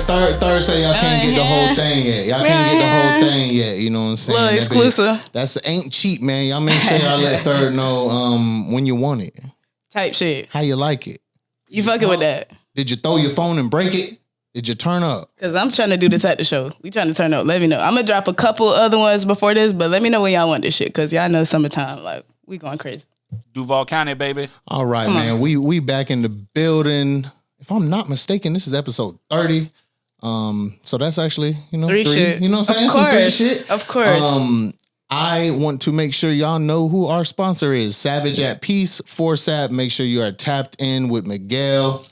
third say y'all can't get the whole thing yet. Y'all can't get the whole thing yet. You know what I'm saying? Little exclusive. That's ain't cheap, man. Y'all make sure y'all let Third know when you want it. Type shit. How you like it? You fucking with that? Did you throw your phone and break it? Did you turn up? Because I'm trying to do this at the show. We trying to turn up. Let me know. I'm going to drop a couple other ones before this, but let me know when y'all want this shit, because y'all know summertime. Like, we going crazy. Duval County, baby. All right, man. We back in the building. If I'm not mistaken, this is episode 30. So that's actually, three. Shit. You know what I'm saying? Of course. Some three shit. Of course. I want to make sure y'all know who our sponsor is. Savage at Peace, ForSap. Make sure you are tapped in with Miguel.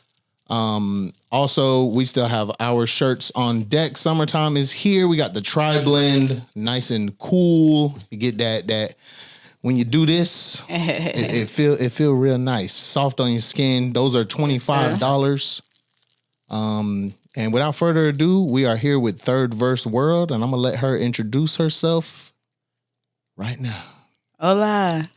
Also, we still have our shirts on deck. Summertime is here. We got the tri-blend, nice and cool. You get that when you do this, it feel real nice, soft on your skin. Those are $25. And without further ado, we are here with 3rdVsWorld, and I'm gonna let her introduce herself right now. Hola.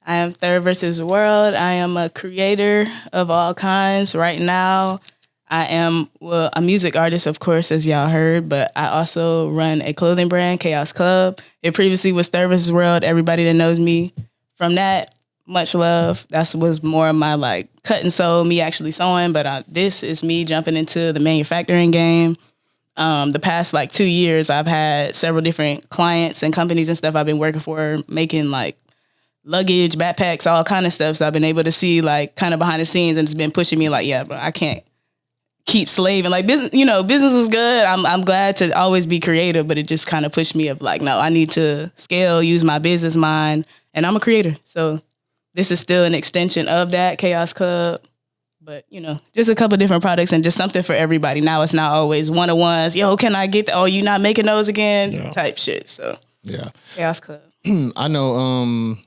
I am 3rdVsWorld. I am a creator of all kinds. Right now, I am a music artist, of course, as y'all heard, but I also run a clothing brand, Chaos Club. It previously was 3rdVsWorld. Everybody that knows me from that, much love. That was more of my like cut and sew, me actually sewing, but this is me jumping into the manufacturing game. The past like 2 years, I've had several different clients and companies and stuff I've been working for, making like luggage, backpacks, all kind of stuff. So I've been able to see like kind of behind the scenes, and it's been pushing me like, yeah, but I can't keep slaving. Like business, business was good. I'm glad to always be creative, but it just kind of pushed me of like, no, I need to scale, use my business mind, and I'm a creator. So this is still an extension of that Chaos Club, but just a couple different products and just something for everybody. Now it's not always one-on-ones. Yo, can I get oh, you not making those again? Type shit. So yeah, Chaos Club. I know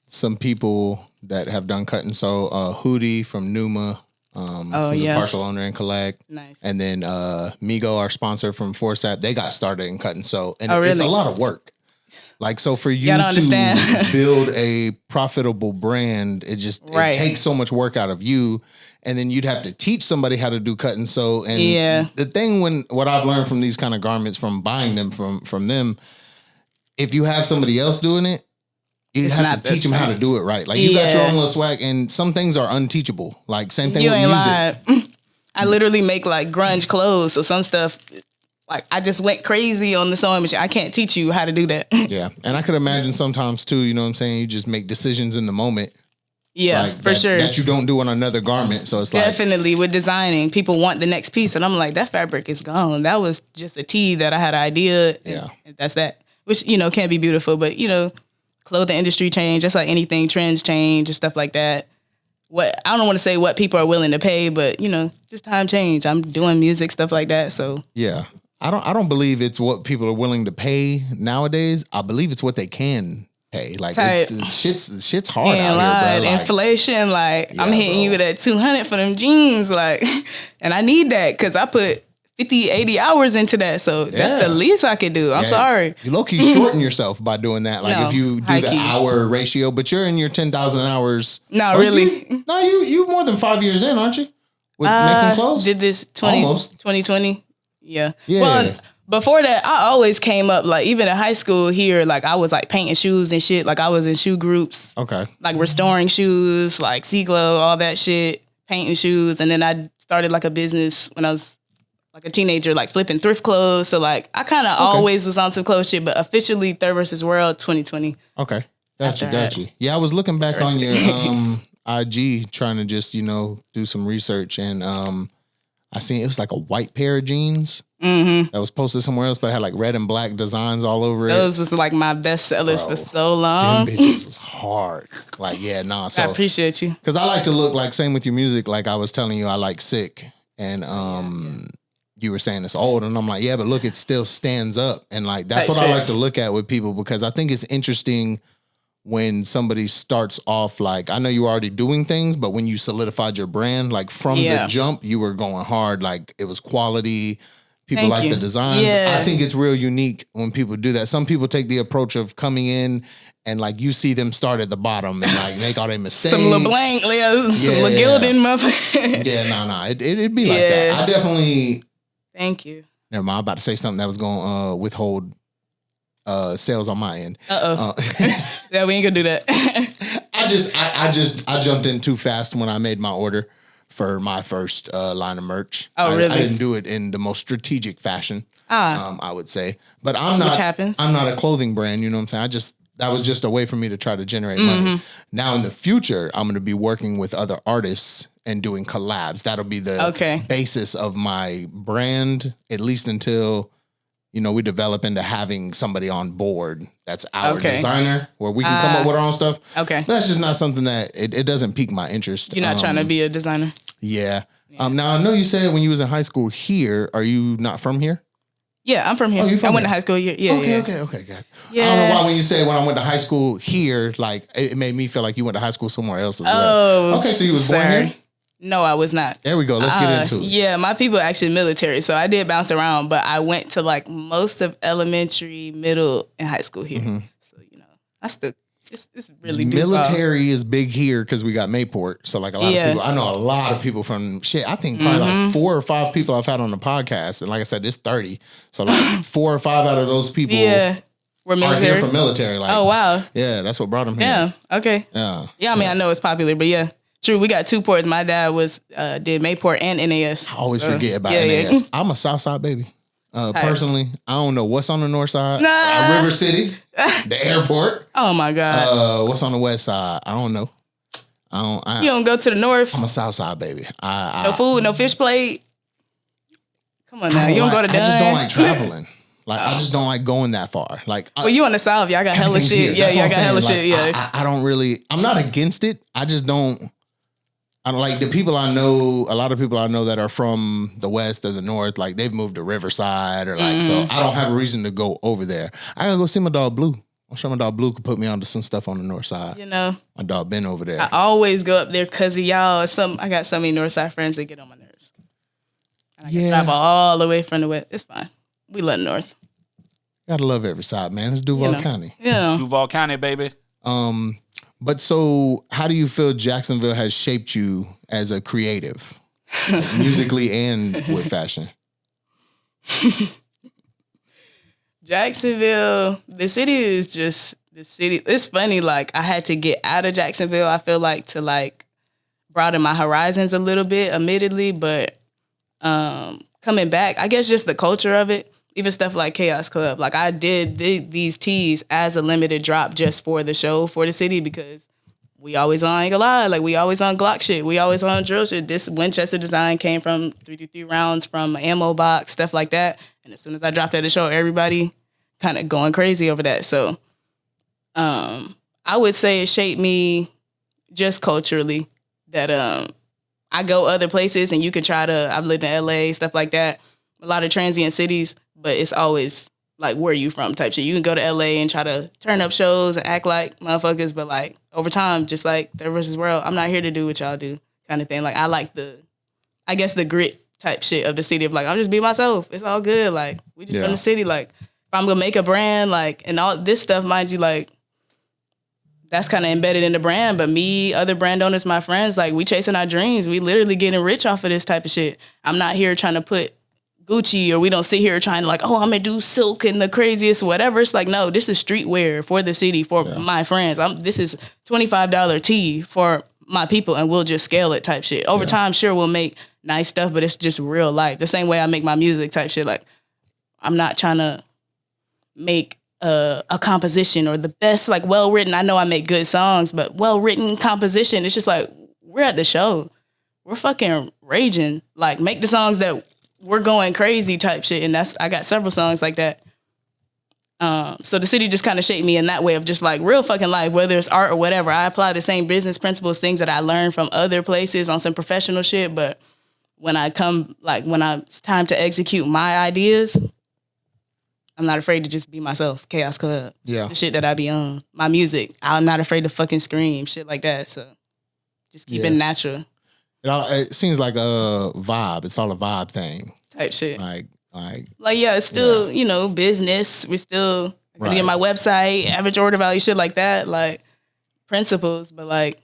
some people that have done cut and sew. Hootie from Numa, who's a partial owner in Collect. Nice. And then Migo, our sponsor from ForSap, they got started in cut and sew, and really? It's a lot of work. Like, so for you to build a profitable brand, it takes so much work out of you. And then you'd have to teach somebody how to do cut and sew. And the thing what I've learned from these kind of garments, from buying them from them, if you have somebody else doing it, you have to teach them how to do it right. Like, you got your own little swag, and some things are unteachable. Like, same thing with music. Lying. I literally make like grunge clothes, so some stuff, like, I just went crazy on the sewing machine. I can't teach you how to do that. Yeah. And I could imagine sometimes too, you know what I'm saying? You just make decisions in the moment. Yeah, like for sure. That you don't do on another garment. So it's definitely with designing, people want the next piece. And I'm like, that fabric is gone. That was just a tee that I had an idea. Yeah. And that's that. Which, can be beautiful. But, clothing industry change. Just like anything, trends change and stuff like that. I don't want to say what people are willing to pay, but, just time change. I'm doing music, stuff like that. So yeah. I don't believe it's what people are willing to pay nowadays. I believe it's what they can pay. Like, shit's hard out here, bro. Like, inflation, I'm hitting you with that 200 for them jeans, and I need that because I put 50, 80 hours into that. So that's the least I could do. I'm sorry. You low-key shorten yourself by doing that. Like, if you do the hour ratio, but you're in your 10,000 hours. No, really. You more than 5 years in, aren't you? With making clothes? Did this Almost. 2020. Yeah. Well, before that, I always came up, like, even in high school here, like, I was, like, painting shoes and shit. Like, I was in shoe groups. Okay. Like, restoring shoes, like, C-Glow, all that shit, painting shoes. And then I started, like, a business when I was, like, a teenager, like, flipping thrift clothes. So, like, I kind of always was on some clothes shit, but officially 3rdVsWorld 2020. Okay. Got you. Yeah, I was looking back on your IG trying to just, do some research, and I seen it was like a white pair of jeans that was posted somewhere else, but it had like red and black designs all over it. Those was like my best sellers for so long. Them bitches was hard. Like, So I appreciate you. Because I like to look like, same with your music. Like I was telling you, I like Sick, and you were saying it's old, and I'm like, yeah, but look, it still stands up, and like that's what I like to look at with people, because I think it's interesting when somebody starts off, like, I know you were already doing things, but when you solidified your brand, like from the jump, you were going hard. Like, it was quality. People like the designs. Yeah. I think it's real unique when people do that. Some people take the approach of coming in and, like, you see them start at the bottom and, like, make all their mistakes. Some little blank, some little gilding, motherfucker. Yeah, no. It'd be like that. I definitely Thank you. Never mind. I'm about to say something that was going to withhold sales on my end. Yeah, we ain't gonna do that. I jumped in too fast when I made my order for my first line of merch. Oh, really? I didn't do it in the most strategic fashion. I would say, but Which happens. I'm not a clothing brand. You know what I'm saying? That was just a way for me to try to generate money. Now in the future, I'm going to be working with other artists and doing collabs. That'll be the basis of my brand, at least until, we develop into having somebody on board that's our designer, where we can come up with our own stuff. Okay. That's just not something that it doesn't pique my interest. You're not trying to be a designer? Yeah. Now I know you said when you was in high school here, are you not from here? Yeah, I'm from here. I went to high school here. Yeah. Okay, good. Yeah. I don't know why when you say when I went to high school here, like it made me feel like you went to high school somewhere else as well. Okay, so you was born here? No, I was not. There we go. Let's get into it. Yeah, my people are actually military, so I did bounce around, but I went to like most of elementary, middle, and high school here. So I still. It's really military is big here because we got Mayport. So like a lot of people, I know a lot of people from I think probably like 4 or 5 people I've had on the podcast, and like I said, it's 30. So like 4 or 5 out of those people, were military. Are here from military. Like, oh wow, yeah, that's what brought them here. Yeah, okay, yeah. I mean, I know it's popular, but yeah, true. We got 2 ports. My dad did Mayport and NAS. I always forget about NAS. I'm a Southside baby. Personally, I don't know what's on the north side. River City, the airport. Oh my God. What's on the west side? I don't know. You don't go to the north. I'm a south side baby. No food, no fish plate. Come on now, you don't go to Dunn. I just don't like traveling. Like I just don't like going that far. Like, well, you on the south, y'all got hella shit. Yeah, y'all got hella shit. Yeah, I don't really. I'm not against it. I just don't. I don't like the people I know. A lot of people I know that are from the west or the north, like they've moved to Riverside or like. So I don't have a reason to go over there. I gotta go see my dog Blue. I'm sure my dog Blue could put me onto some stuff on the north side. My dog been over there. I always go up there because of y'all. I got so many north side friends that get on my nerves. And I can travel all the way from the west. It's fine. We love north. Gotta love every side, man. It's Duval County. Yeah, Duval County, baby. But so how do you feel Jacksonville has shaped you as a creative, like musically and with fashion? Jacksonville, the city is just the city. It's funny, like I had to get out of Jacksonville, I feel like, to like broaden my horizons a little bit, admittedly, but coming back, I guess just the culture of it, even stuff like Chaos Club. Like I did these tees as a limited drop just for the show, for the city, because we always on, I ain't gonna lie, like we always on Glock shit. We always on drill shit. This Winchester design came from 333 rounds from an ammo box, stuff like that. And as soon as I dropped at the show, everybody kind of going crazy over that. So I would say it shaped me just culturally, that I go other places and you can try to, I've lived in LA, stuff like that, a lot of transient cities, but it's always like, where are you from type shit. You can go to LA and try to turn up shows and act like motherfuckers, but like over time, just like 3rdVsWorld, I'm not here to do what y'all do kind of thing. Like I like the grit type shit of the city of like, I'll just be myself. It's all good. Like we just from the city. Like if I'm gonna make a brand, like, and all this stuff, mind you, like that's kind of embedded in the brand. But me, other brand owners, my friends, like we chasing our dreams. We literally getting rich off of this type of shit. I'm not here trying to put Gucci, or we don't sit here trying to like, oh, I'm gonna do silk and the craziest whatever. It's like, no, this is streetwear for the city, for my friends. This is $25 tee for my people, and we'll just scale it type shit. Over time, sure, we'll make nice stuff, but it's just real life. The same way I make my music type shit. Like I'm not trying to make a composition or the best, like well-written. I know I make good songs, but well-written composition, it's just like, we're at the show. We're fucking raging. Like make the songs that we're going crazy type shit. And I got several songs like that. So the city just kind of shaped me in that way of just like real fucking life, whether it's art or whatever. I apply the same business principles, things that I learned from other places on some professional shit. But when it's time to execute my ideas, I'm not afraid to just be myself. Chaos Club. Yeah. The shit that I be on. My music. I'm not afraid to fucking scream. Shit like that. So just keep it natural. It seems like a vibe. It's all a vibe thing. Type shit. Like yeah, it's still, business. We still get my website, average order value, shit like that, like principles. But like,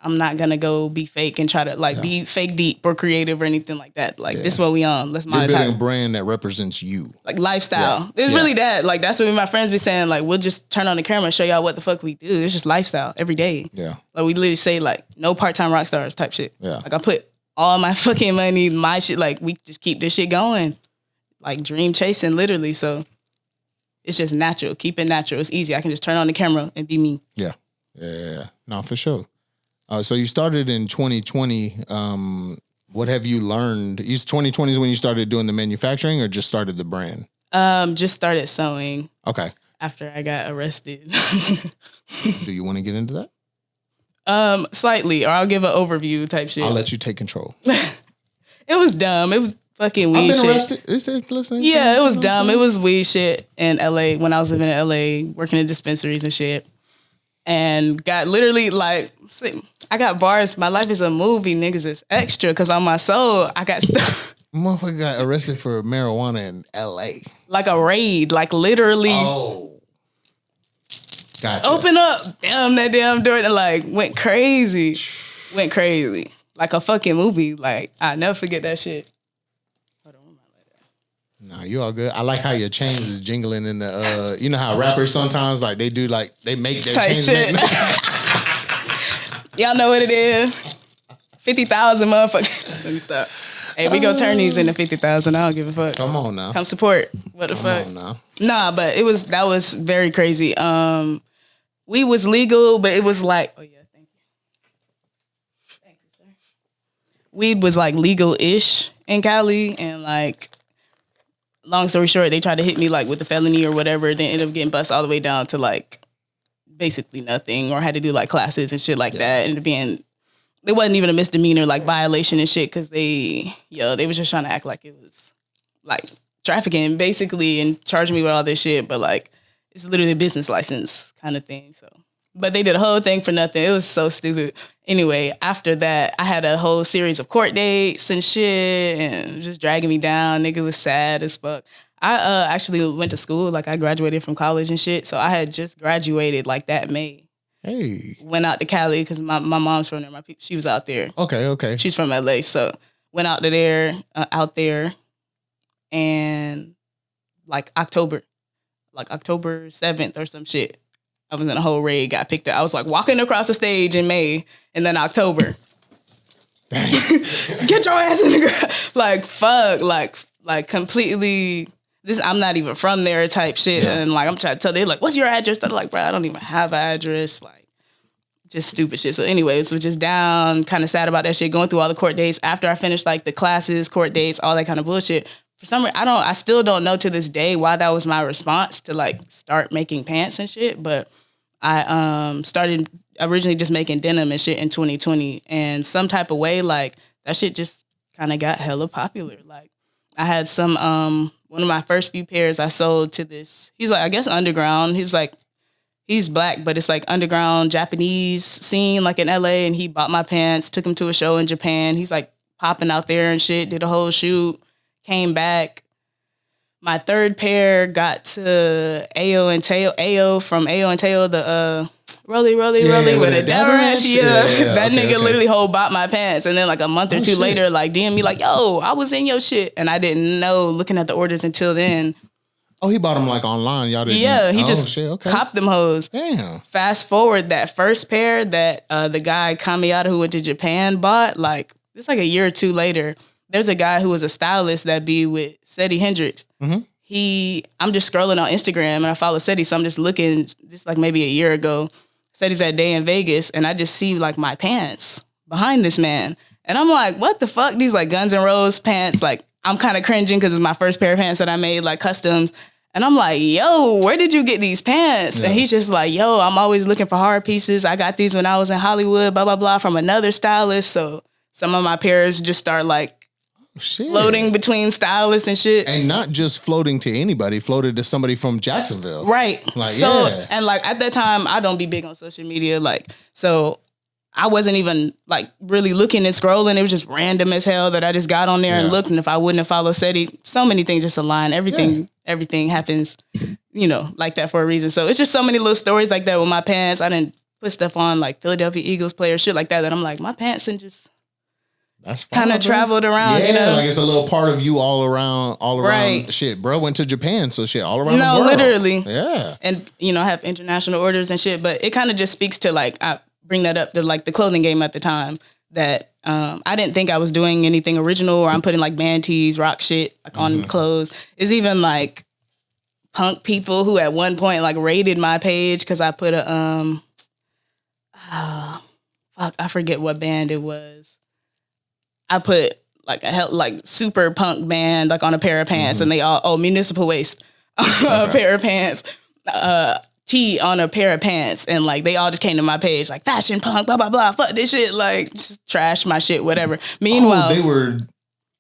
I'm not gonna go be fake and try to like be fake deep or creative or anything like that. Like this is what we on. Let's You're building a monetize. brand that represents you. Like lifestyle. It's really that. Like that's what me and my friends be saying. Like we'll just turn on the camera and show y'all what the fuck we do. It's just lifestyle every day. Yeah. Like we literally say like no part-time rock stars type shit. Yeah. Like I put all my fucking money, my shit. Like we just keep this shit going. Like dream chasing, literally. So it's just natural. Keep it natural. It's easy. I can just turn on the camera and be me. Yeah. Yeah. No, for sure. So you started in 2020. What have you learned? 2020 is when you started doing the manufacturing or just started the brand? Just started sewing. Okay. After I got arrested. Do you want to get into that? Slightly, or I'll give an overview type shit. I'll let you take control. It was dumb. It was fucking weed I've been shit. arrested. Is it listening? Yeah, it was dumb. It was weed shit in LA when I was living in LA, working in dispensaries and shit. And got literally like, I got bars. My life is a movie, niggas. It's extra because on my soul, I got stuff. Motherfucker got arrested for marijuana in LA. Like a raid, like literally. Oh. Gotcha. Open up. Damn, that damn door. And like went crazy. Went crazy. Like a fucking movie. Like, I never forget that shit. Nah, you all good. I like how your chains is jingling in the you know how rappers sometimes like they do like they make their Type chains shit. Y'all know what it is. 50,000 motherfuckers. Let me stop. Hey, we go turn these into 50,000. I don't give a fuck. Come on now. Come support. What the fuck? Come on now. Nah, but that was very crazy. We was legal, but it was like, oh yeah, thank you. Thank you, sir. Weed was like legal-ish in Cali, and like, long story short, they tried to hit me like with a felony or whatever, then ended up getting busted all the way down to like basically nothing, or had to do like classes and shit like that. Ended up being, it wasn't even a misdemeanor like violation and shit, because they was just trying to act like it was like trafficking basically and charging me with all this shit, but like it's literally a business license kind of thing. So, but they did a whole thing for nothing. It was so stupid. Anyway, after that, I had a whole series of court dates and shit, and just dragging me down. Nigga was sad as fuck. I actually went to school. Like, I graduated from college and shit. So I had just graduated like that May. Hey. Went out to Cali because my mom's from there. She was out there. Okay. She's from LA. So went out there, and like October 7th or some shit, I was in a whole raid, got picked up. I was like walking across the stage in May, and then October. Dang. Get your ass in the ground. Like, fuck. Like completely, I'm not even from there type shit. Yeah. And like, I'm trying to tell, they're like, what's your address? They're like, bro, I don't even have an address. Like, just stupid shit. So anyways, was just down, kind of sad about that shit, going through all the court dates. After I finished like the classes, court dates, all that kind of bullshit. For some reason, I still don't know to this day why that was my response to like start making pants and shit. But I started originally just making denim and shit in 2020, and some type of way like that shit just kind of got hella popular. Like I had some one of my first few pairs I sold to this. He's like, I guess underground. He was like, he's black, but it's like underground Japanese scene like in LA, and he bought my pants, took him to a show in Japan. He's like popping out there and shit, did a whole shoot. Came back. My third pair got to Ayo from Ayo and Teo, the rolly with a dabber ass. That nigga literally bought my pants, and then like a month or two later, like DM me like, yo, I was in your shit, and I didn't know looking at the orders until then. Oh, he bought them like online. Y'all didn't. Yeah, he just copped them hoes. Damn. Fast forward, that first pair that the guy Kamiyata who went to Japan bought, like it's like a year or two later. There's a guy who was a stylist that be with Seti Hendrix. Mm-hmm. I'm just scrolling on Instagram and I follow Seti, so I'm just looking, just like maybe a year ago. Seti's that day in Vegas, and I just see like my pants behind this man. And I'm like, what the fuck? These like Guns N' Roses pants. Like, I'm kind of cringing because it's my first pair of pants that I made, like customs. And I'm like, yo, where did you get these pants? Yeah. And he's just like, yo, I'm always looking for hard pieces. I got these when I was in Hollywood, blah, blah, blah, from another stylist. So some of my pairs just start like, floating between stylists and shit. And not just floating to anybody, floated to somebody from Jacksonville. Right. Like, so, and like at that time, I don't be big on social media. Like, so I wasn't even like really looking and scrolling. It was just random as hell that I just got on there and looked. And if I wouldn't have followed Seti, so many things just align. Everything happens, like that for a reason. So it's just so many little stories like that with my pants. I didn't put stuff on like Philadelphia Eagles players, shit like that. That I'm like, my pants and just That's kind of traveled around. Yeah, you know, like it's a little part of you all around. Right. Shit, bro went to Japan, so shit all around the no, world. literally. Yeah. And you know, I have international orders and shit, but it kind of just speaks to like I bring that up to like the clothing game at the time that I didn't think I was doing anything original or I'm putting like band tees, rock shit like on clothes. It's even like punk people who at one point like raided my page because I put a I forget what band it was. I put like like super punk band like on a pair of pants and they all Municipal Waste a pair of pants. T on a pair of pants and like they all just came to my page like fashion punk blah blah blah fuck this shit like just trash my shit whatever. Meanwhile,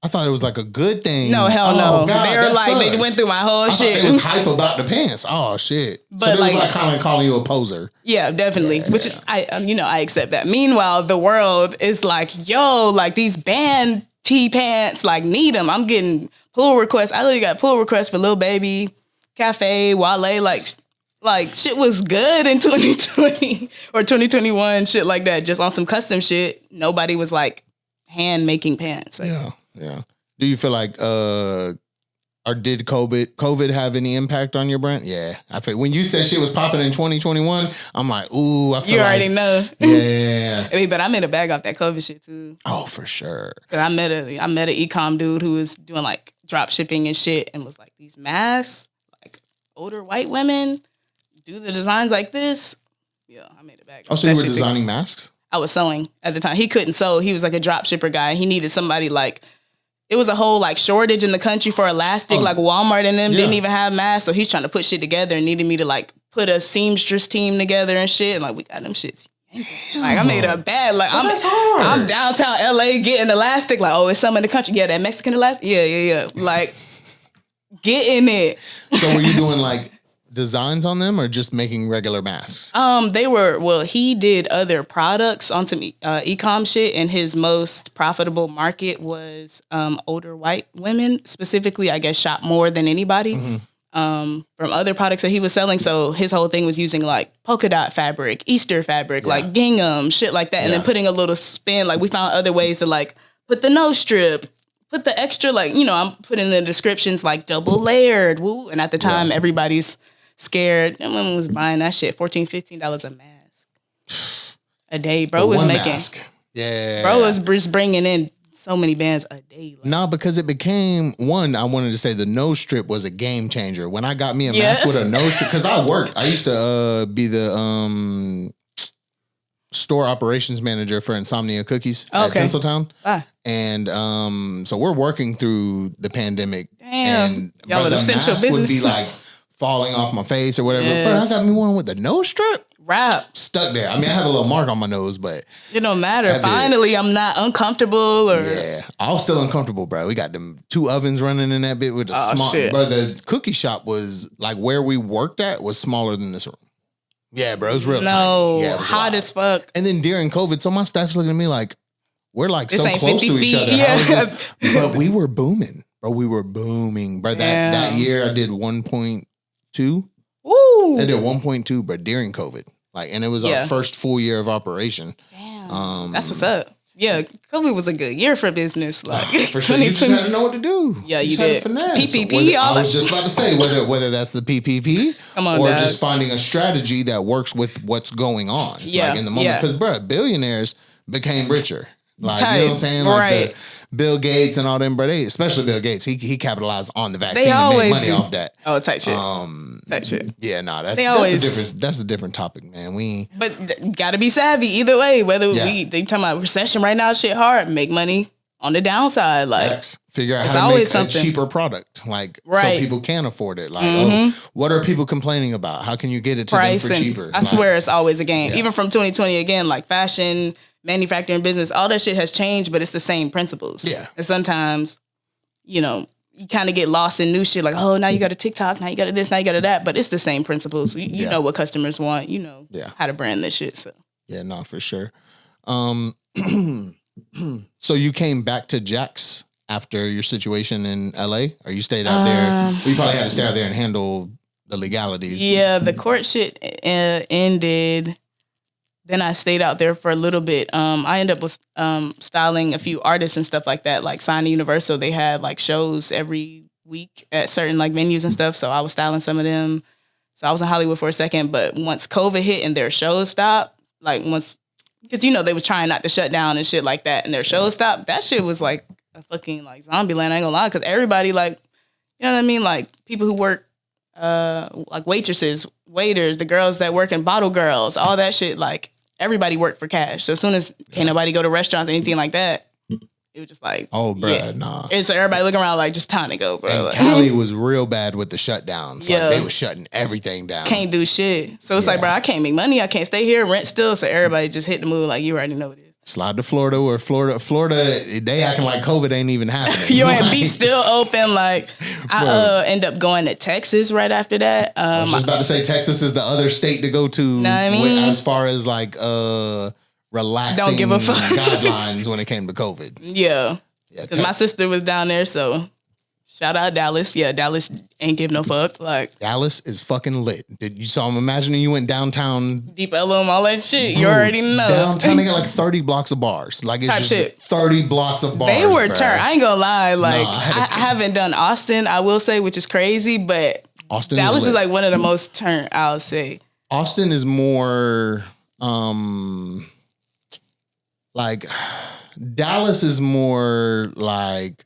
I thought it was like a good thing. no hell no. God, they were like sucks. they went through my whole shit. It was hype about the pants. Oh shit! But so it was like kind of calling you a poser. Yeah, definitely. Which I accept that. Meanwhile, the world is like, yo, like these band T pants, like need them. I'm getting pull requests. I literally got pull requests for Lil Baby, Cafe, Wale, like shit was good in 2020 or 2021, shit like that. Just on some custom shit. Nobody was like hand making pants. Like, Yeah. Do you feel like or did COVID have any impact on your brand? Yeah. I feel when you said shit was popping in 2021, I'm like, ooh, I feel you already know. Yeah. I mean, but I made a bag off that COVID shit too. Oh, for sure. Cause I met an e-com dude who was doing like drop shipping and shit and was like, these masks, like older white women do the designs like this. Yeah, I made a bag. Oh, so you were designing masks? I was sewing at the time. He couldn't sew. He was like a drop shipper guy. He needed somebody like, it was a whole like shortage in the country for elastic. Like Walmart and them didn't even have masks. So he's trying to put shit together and needed me to like put a seamstress team together and shit. And like we got them shits. Like I made a bag. Like I'm downtown LA getting elastic. Like, oh, it's some in the country. Yeah, that Mexican elastic. Yeah. Like getting it. So were you doing like designs on them or just making regular masks? He did other products on some e-com shit, and his most profitable market was older white women, specifically, I guess, shop more than anybody from other products that he was selling. So his whole thing was using like polka dot fabric, Easter fabric, like gingham, shit like that, and then putting a little spin. Like we found other ways to like put the nose strip, put the extra, like, you know, I'm putting the descriptions like double layered, woo. And at the time, everybody's scared. Everyone was buying that shit. $14, $15 a mask a day. Bro was making. Mask. Yeah. Bro was just bringing in so many bands a day. Like. No, because it became one. I wanted to say the nose strip was a game changer. When I got me a mask with a nose strip, because I worked. I used to be the store operations manager for Insomnia Cookies at Tinseltown. And so we're working through the pandemic. Damn. And y'all an essential business. Would be like falling off my face or whatever. But I got me one with the nose strip. Wrap. Stuck there. I mean, I have a little mark on my nose, but it don't matter. Finally, I'm not uncomfortable or. Yeah. I was still uncomfortable, bro. We got them 2 ovens running in that bit with the small. Bro, the cookie shop was like where we worked at was smaller than this room. Yeah, bro. It was real tiny. Yeah, hot as fuck. And then during COVID, so my staff's looking at me like, we're like this so close to each other. Yeah. But we were booming. Bro, we were booming. Bro, that year I did 1.2. Ooh. I did 1.2, but during COVID. Like, and it was our first full year of operation. Damn. That's what's up. Yeah, COVID was a good year for business. Like, for sure. You just had to know what to do. Yeah, you did. PPP. I was just about to say whether that's the PPP or just finding a strategy that works with what's going on. Yeah, like in the moment, because bro, billionaires became richer. Like, you know what I'm saying? Like Bill Gates and all them, bro. Especially Bill Gates, he capitalized on the vaccine and made money off that. Oh, tight shit. Tight shit. Yeah, that's a different topic, man. But gotta be savvy either way. Whether they talking about recession right now, shit hard. Make money on the downside, like figure out how to make a cheaper product, like so people can afford it. Like, what are people complaining about? How can you get it to them for cheaper? I swear it's always a game. Even from 2020, again, like fashion, manufacturing business, all that shit has changed, but it's the same principles. Yeah. And sometimes, you know, you kind of get lost in new shit, like, oh, now you got a TikTok, now you got a this, now you got a that, but it's the same principles. You know what customers want, you know how to brand this shit. So yeah, no, for sure. So you came back to Jack's after your situation in LA, or you stayed out there? You probably had to stay out there and handle the legalities. Yeah, the court shit ended then I stayed out there for a little bit. I ended up with styling a few artists and stuff like that, like signed to Universal. They had like shows every week at certain like venues and stuff. So I was styling some of them. So I was in Hollywood for a second, but once COVID hit and their shows stopped, like because they was trying not to shut down and shit like that, and their shows stopped, that shit was like a fucking like zombie land. I ain't gonna lie, because everybody like, you know what I mean? Like people who work, like waitresses, waiters, the girls that work in Bottle Girls, all that shit, like everybody worked for cash. So as soon as can't nobody go to restaurants or anything like that, it was just like, oh, bro, nah. And so everybody looking around like, just time to go, bro. And like, Cali was real bad with the shutdowns. Yeah. Like, they were shutting everything down. Can't do shit. So it's like, bro, I can't make money. I can't stay here, rent still. So everybody just hit the move like, you already know what it is. Slide to Florida, where Florida, they acting like COVID ain't even happening. UNB still open. Like, I end up going to Texas right after that. I was just about to say, Texas is the other state to go to. Know what I mean? As far as like relaxing Don't give a fuck. guidelines when it came to COVID. Yeah. Because my sister was down there, so shout out Dallas. Yeah, Dallas ain't give no fuck. Like, Dallas is fucking lit. So I'm imagining you went downtown. Deep Ellum, all that shit. You already know. Downtown, they got like 30 blocks of bars. Like, it's just shit. 30 blocks of bars. They were bro. turned. I ain't gonna lie. Like, I haven't done Austin, I will say, which is crazy, but Austin Dallas is like one of the most turned, I'll say. Austin is more like Dallas is more like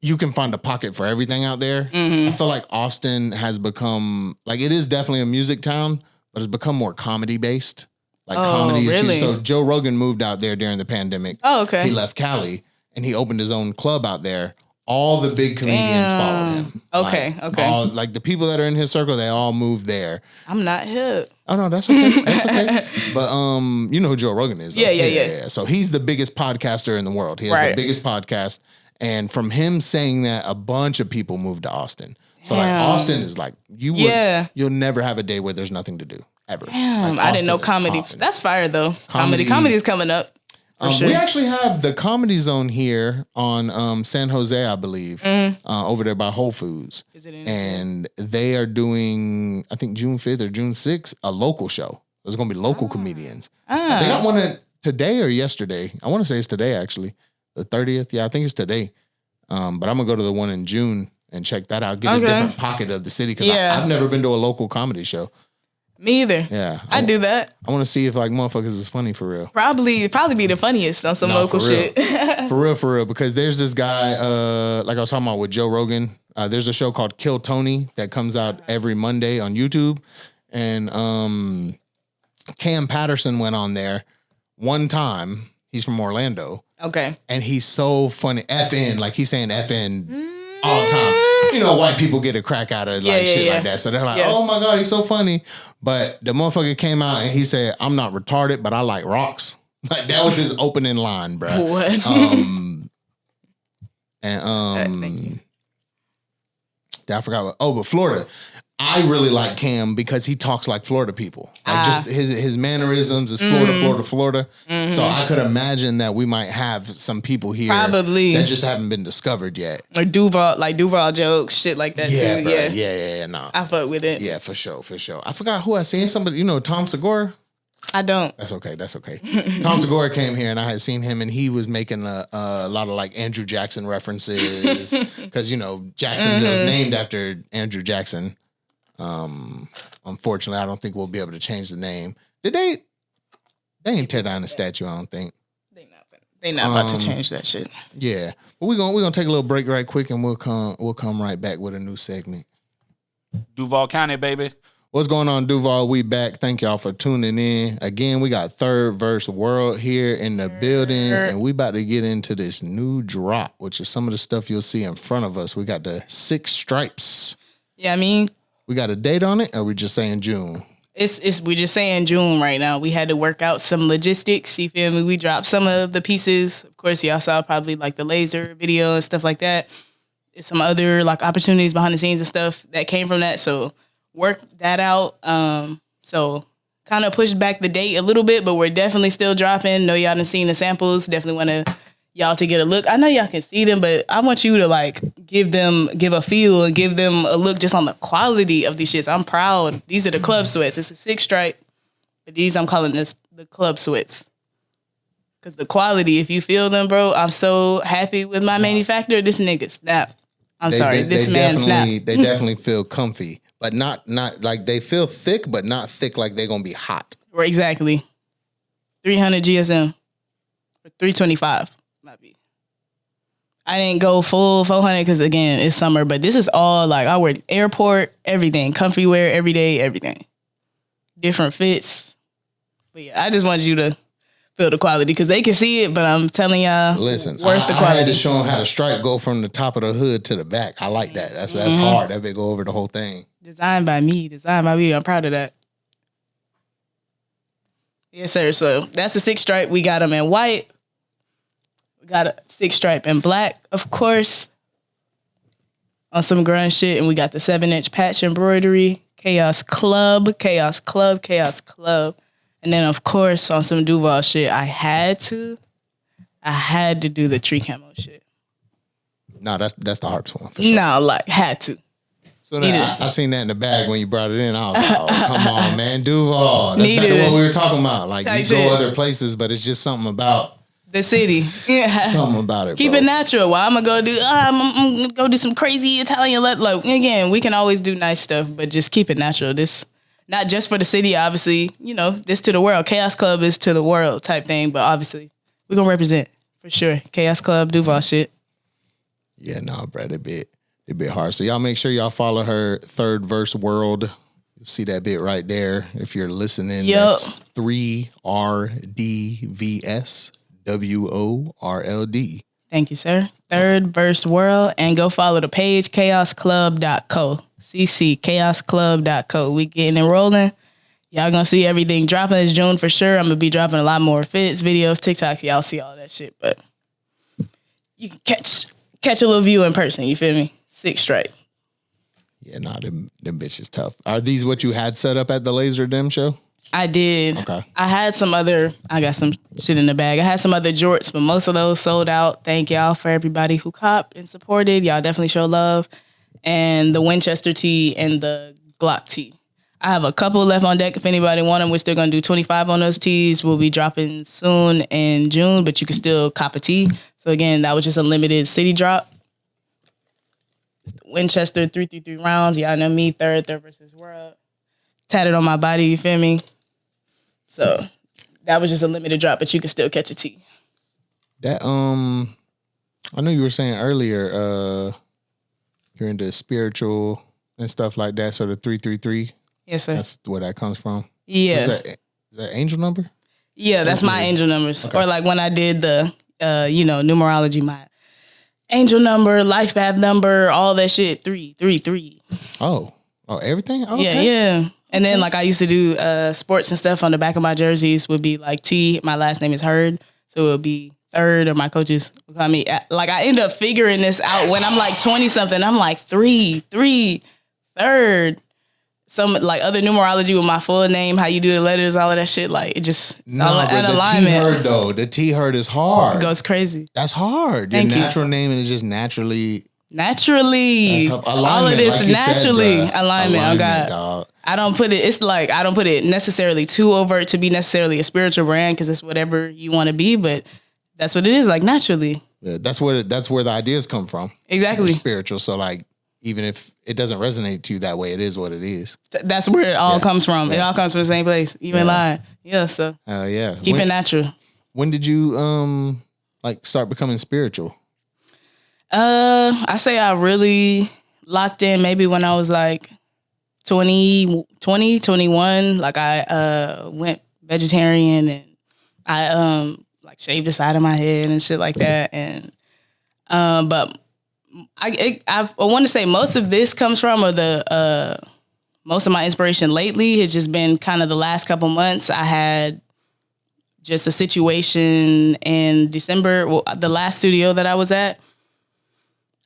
you can find a pocket for everything out there. Mm-hmm. I feel like Austin has become like, it is definitely a music town, but it's become more comedy based. Like comedy is really? huge. So Joe Rogan moved out there during the pandemic. Oh, okay. He left Cali and he opened his own club out there. All the big comedians followed him. Okay, okay. Like the people that are in his circle, they all moved there. I'm not hip. Oh no, that's okay. That's okay. But you know who Joe Rogan is. Yeah. So he's the biggest podcaster in the world. He has the biggest podcast. And from him saying that, a bunch of people moved to Austin. So like Austin is like you'll never have a day where there's nothing to do. Ever. Damn, Like, I didn't know Austin is comedy. popping. That's fire though. Comedy is coming up. Sure. We actually have the Comedy Zone here on San Jose, I believe, over there by Whole Foods. Is it in and they are doing, I think June 5th or June 6th, a local show. There's going to be local comedians. They got one today or yesterday. I want to say it's today, actually. The 30th. Yeah, I think it's today. But I'm going to go to the one in June and check that out. Get a different pocket of the city because I've never been to a local comedy show. Me either. Yeah. I do that. I want to see if like motherfuckers is funny for real. Probably be the funniest on some local shit. For real. Because there's this guy, like I was talking about with Joe Rogan. There's a show called Kill Tony that comes out every Monday on YouTube. And Cam Patterson went on there one time. He's from Orlando. Okay. And he's so funny. FN, like he's saying FN all the time. You know, white people get a crack out of like shit like that. So they're like, oh my God, he's so funny. But the motherfucker came out and he said, I'm not retarded, but I like rocks. Like that was his opening line, bro. What? I forgot what, but Florida. I really like Cam because he talks like Florida people. Like just his mannerisms is Florida. Mm-hmm. So I could imagine that we might have some people here probably that just haven't been discovered yet. Or Duval jokes, shit like that too. Bro. Yeah, yeah. No, I fuck with it. Yeah, for sure. I forgot who I seen. Somebody, you know, Tom Segura. I don't. That's okay. Tom Segura came here and I had seen him and he was making a lot of like Andrew Jackson references because you know Jacksonville is named after Andrew Jackson. Unfortunately, I don't think we'll be able to change the name. Did they? They ain't tear down the statue. I don't think they not about to change that shit. Yeah, but we're gonna take a little break right quick, and we'll come right back with a new segment. Duval County, baby. What's going on, Duval? We back. Thank y'all for tuning in. Again, we got 3rdVsWorld here in the building, and we about to get into this new drop, which is some of the stuff you'll see in front of us. We got the 6 stripes. Yeah, I mean. We got a date on it, or we just saying June? We just saying June right now. We had to work out some logistics. You feel me? We dropped some of the pieces. Of course, y'all saw probably like the laser video and stuff like that. There's some other like opportunities behind the scenes and stuff that came from that. So work that out. So kind of pushed back the date a little bit, but we're definitely still dropping. Know y'all done seen the samples. Definitely want to y'all to get a look. I know y'all can see them, but I want you to like give a feel and give them a look just on the quality of these shits. I'm proud. These are the club sweats. It's a 6 stripe. But these, I'm calling this the club sweats. Because the quality, if you feel them, bro, I'm so happy with my manufacturer. This nigga snap. This man snap. They definitely feel comfy, but not like they feel thick, but not thick like they're going to be hot. Right, exactly. 300 GSM. Or 325, might be. I didn't go full 400 because, again, it's summer. But this is all, like, I wear airport, everything. Comfy wear, every day, everything. Different fits. But, yeah, I just wanted you to feel the quality because they can see it, but I'm telling y'all, listen, worth the quality. I had to show them how the stripe go from the top of the hood to the back. I like that. That's hard. That big go over the whole thing. Designed by me. I'm proud of that. Yes, sir. So that's a 6 stripe. We got them in white. We got a 6 stripe in black, of course, on some grunge shit. And we got the 7-inch patch embroidery, Chaos Club. And then, of course, on some Duval shit, I had to do the tree camo shit. No, that's the hardest one, for sure. No, like, had to. So I seen that in the bag when you brought it in. I was like, oh, come on, man. Duval. That's back to what we were talking about. Like, you go other places, but it's just something about the city. Yeah. Something about it, Keep it natural. Well, I'm going to go do some crazy Italian. Like, again, we can always do nice stuff, but just keep it natural. This, not just for the city, obviously, you know, this to the world. Chaos Club is to the world type thing, but obviously, we're going to represent, for sure. Chaos Club, Duval shit. Yeah, no, Brad, it bit hard. So y'all make sure y'all follow her 3rdVsWorld. You'll see that bit right there. If you're listening, that's 3rdVsWorld. Thank you, sir. 3rdVsWorld. And go follow the page, chaosclub.co. chaosclub.co. We getting it rolling. Y'all gonna see everything dropping this June for sure. I'm gonna be dropping a lot more fits, videos, TikToks. Y'all see all that shit, but you can catch a little view in person. You feel me? 6 stripe. Yeah, nah, them bitches tough. Are these what you had set up at the Laser Dem show? I did. Okay. I got some shit in the bag. I had some other jorts, but most of those sold out. Thank y'all for everybody who copped and supported. Y'all definitely show love. And the Winchester tee and the Glock tee. I have a couple left on deck if anybody want them. We're still going to do 25 on those tees. We'll be dropping soon in June, but you can still cop a tee. So again, that was just a limited city drop. Winchester 333 rounds. Y'all know me, 3rdVsWorld. Tatted on my body, you feel me? So that was just a limited drop, but you can still catch a tee. That I know you were saying earlier, you're into spiritual and stuff like that. So the 333. Yes, sir. That's where that comes from. Yeah. Is that angel number? Yeah, that's my angel numbers. Okay. Or like when I did the numerology, my angel number, life path number, all that shit, 333. Oh, everything? Okay. Yeah. And then like I used to do sports and stuff on the back of my jerseys would be like T. My last name is Heard, so it would be Third, or my coaches would call me. Like I end up figuring this out when I'm like 20 something. I'm like 3, Third. Some like other numerology with my full name, how you do the letters, all of that shit. Like it just but the T Heard though, the T Heard is hard. It goes crazy. That's hard. Your natural name is just naturally. All of this like naturally said, alignment. Oh God, dog. I don't put it. It's like I don't put it necessarily too overt to be necessarily a spiritual brand because it's whatever you want to be, but that's what it is. Like naturally. Yeah, that's where the ideas come from. Exactly. It's spiritual. So like. Even if it doesn't resonate to you that way, it is what it is. That's where it all comes from. Yeah. It all comes from the same place. You ain't lying. Yeah, so. Yeah. Keep it natural. When did you start becoming spiritual? I say I really locked in maybe when I was like 20, 21. Like I went vegetarian and I like shaved the side of my head and shit like that. And but I want to say most of this comes from, or the most of my inspiration lately has just been kind of the last couple months. I had just a situation in December. Well, the last studio that I was at,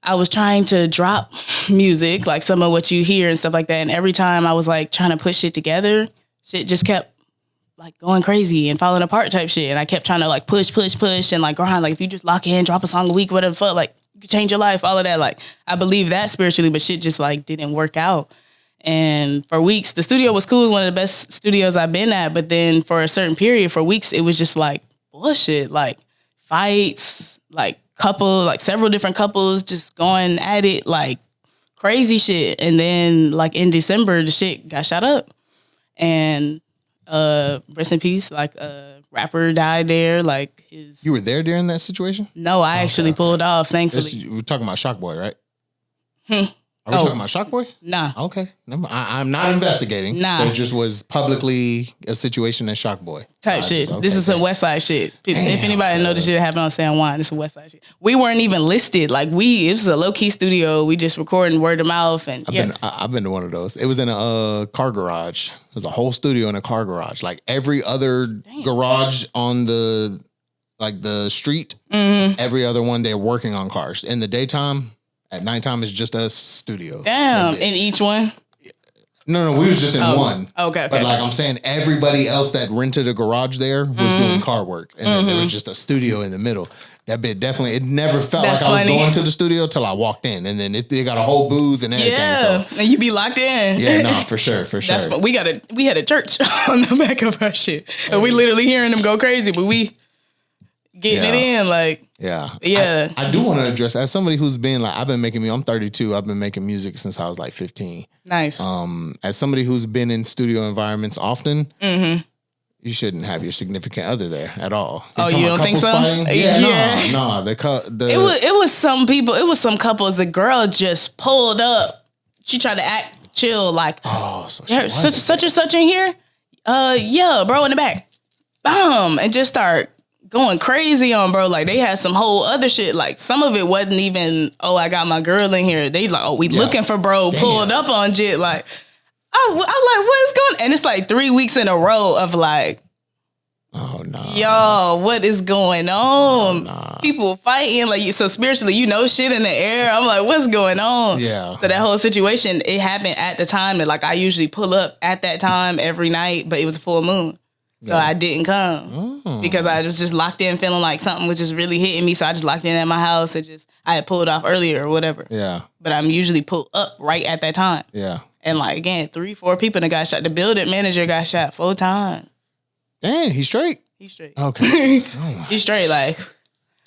I was trying to drop music, like some of what you hear and stuff like that. And every time I was like trying to put shit together, shit just kept like going crazy and falling apart type shit. And I kept trying to like push and like grind. Like if you just lock in, drop a song a week, whatever the fuck, like you could change your life, all of that. Like I believe that spiritually, but shit just like didn't work out. And for weeks, the studio was cool, one of the best studios I've been at. But then for a certain period, for weeks, it was just like bullshit, like fights, like several different couples just going at it, like crazy shit. And then like in December, the shit got shot up. And rest in peace, like a rapper died there. Like You were there during that situation? No, I actually pulled off, thankfully. We're talking about Shockboy, right? Are we talking about Shockboy? Nah. Okay. I'm not investigating. Nah. There just was publicly a situation at Shockboy. Type shit. This is some West Side shit. If anybody know this shit happened on San Juan, this is West Side shit. We weren't even listed. Like it was a low key studio. We just recording word of mouth and I've been to one of those. It was in a car garage. It was a whole studio in a car garage. Like every other garage on the street, every other one they're working on cars. In the daytime, at nighttime it's just a studio. Damn, in each one? No, we was just in one. Okay. But like I'm saying, everybody else that rented a garage there was doing car work. And then there was just a studio in the middle. That bit definitely, it never felt That's like I was funny. going to the studio till I walked in. And then they got a whole booth and everything. Yeah, So. and you be locked in. Yeah, no, for sure. That's what we had a church on the back of our shit. And we literally hearing them go crazy, but we getting it in, like. Yeah. I do want to address, as somebody who's been like, I'm 32. I've been making music since I was like 15. Nice. As somebody who's been in studio environments often, you shouldn't have your significant other there at all. You don't think so? Fighting? Yeah. No. It was some people. It was some couples. The girl just pulled up. She tried to act chill, like, such and such in here. Yeah, bro, in the back. Boom, and just start going crazy on bro. Like they had some whole other shit. Like some of it wasn't even, I got my girl in here. They like, we looking for bro. Damn. Pulled up on shit. Like I'm like, what is going on? And it's like 3 weeks in a row of like, oh no, yo, what is going on? Oh, people fighting like you. So spiritually, shit in the air. I'm like, what's going on? Yeah. So that whole situation, it happened at the time that like I usually pull up at that time every night, but it was a full moon. So I didn't come because I was just locked in, feeling like something was just really hitting me. So I just locked in at my house and I had pulled off earlier or whatever. Yeah. But I'm usually pulled up right at that time. Yeah. And like, again, 3-4 people that got shot. The building manager got shot 4 times. Dang, he's straight? He's straight. Okay. He's straight, like.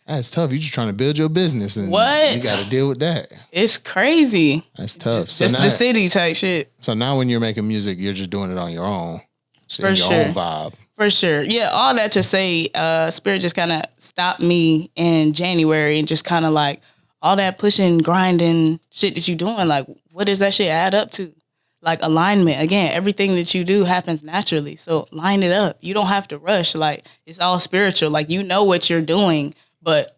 That's tough. You just trying to build your business and what? You got to deal with that. It's crazy. That's tough. Just the city type shit. So now when you're making music, you're just doing it on your own. For your own vibe. For sure. Yeah, all that to say, Spirit just kind of stopped me in January and just kind of like all that pushing, grinding shit that you doing, like what does that shit add up to? Like alignment. Again, everything that you do happens naturally. So line it up. You don't have to rush. Like it's all spiritual. Like you know what you're doing, but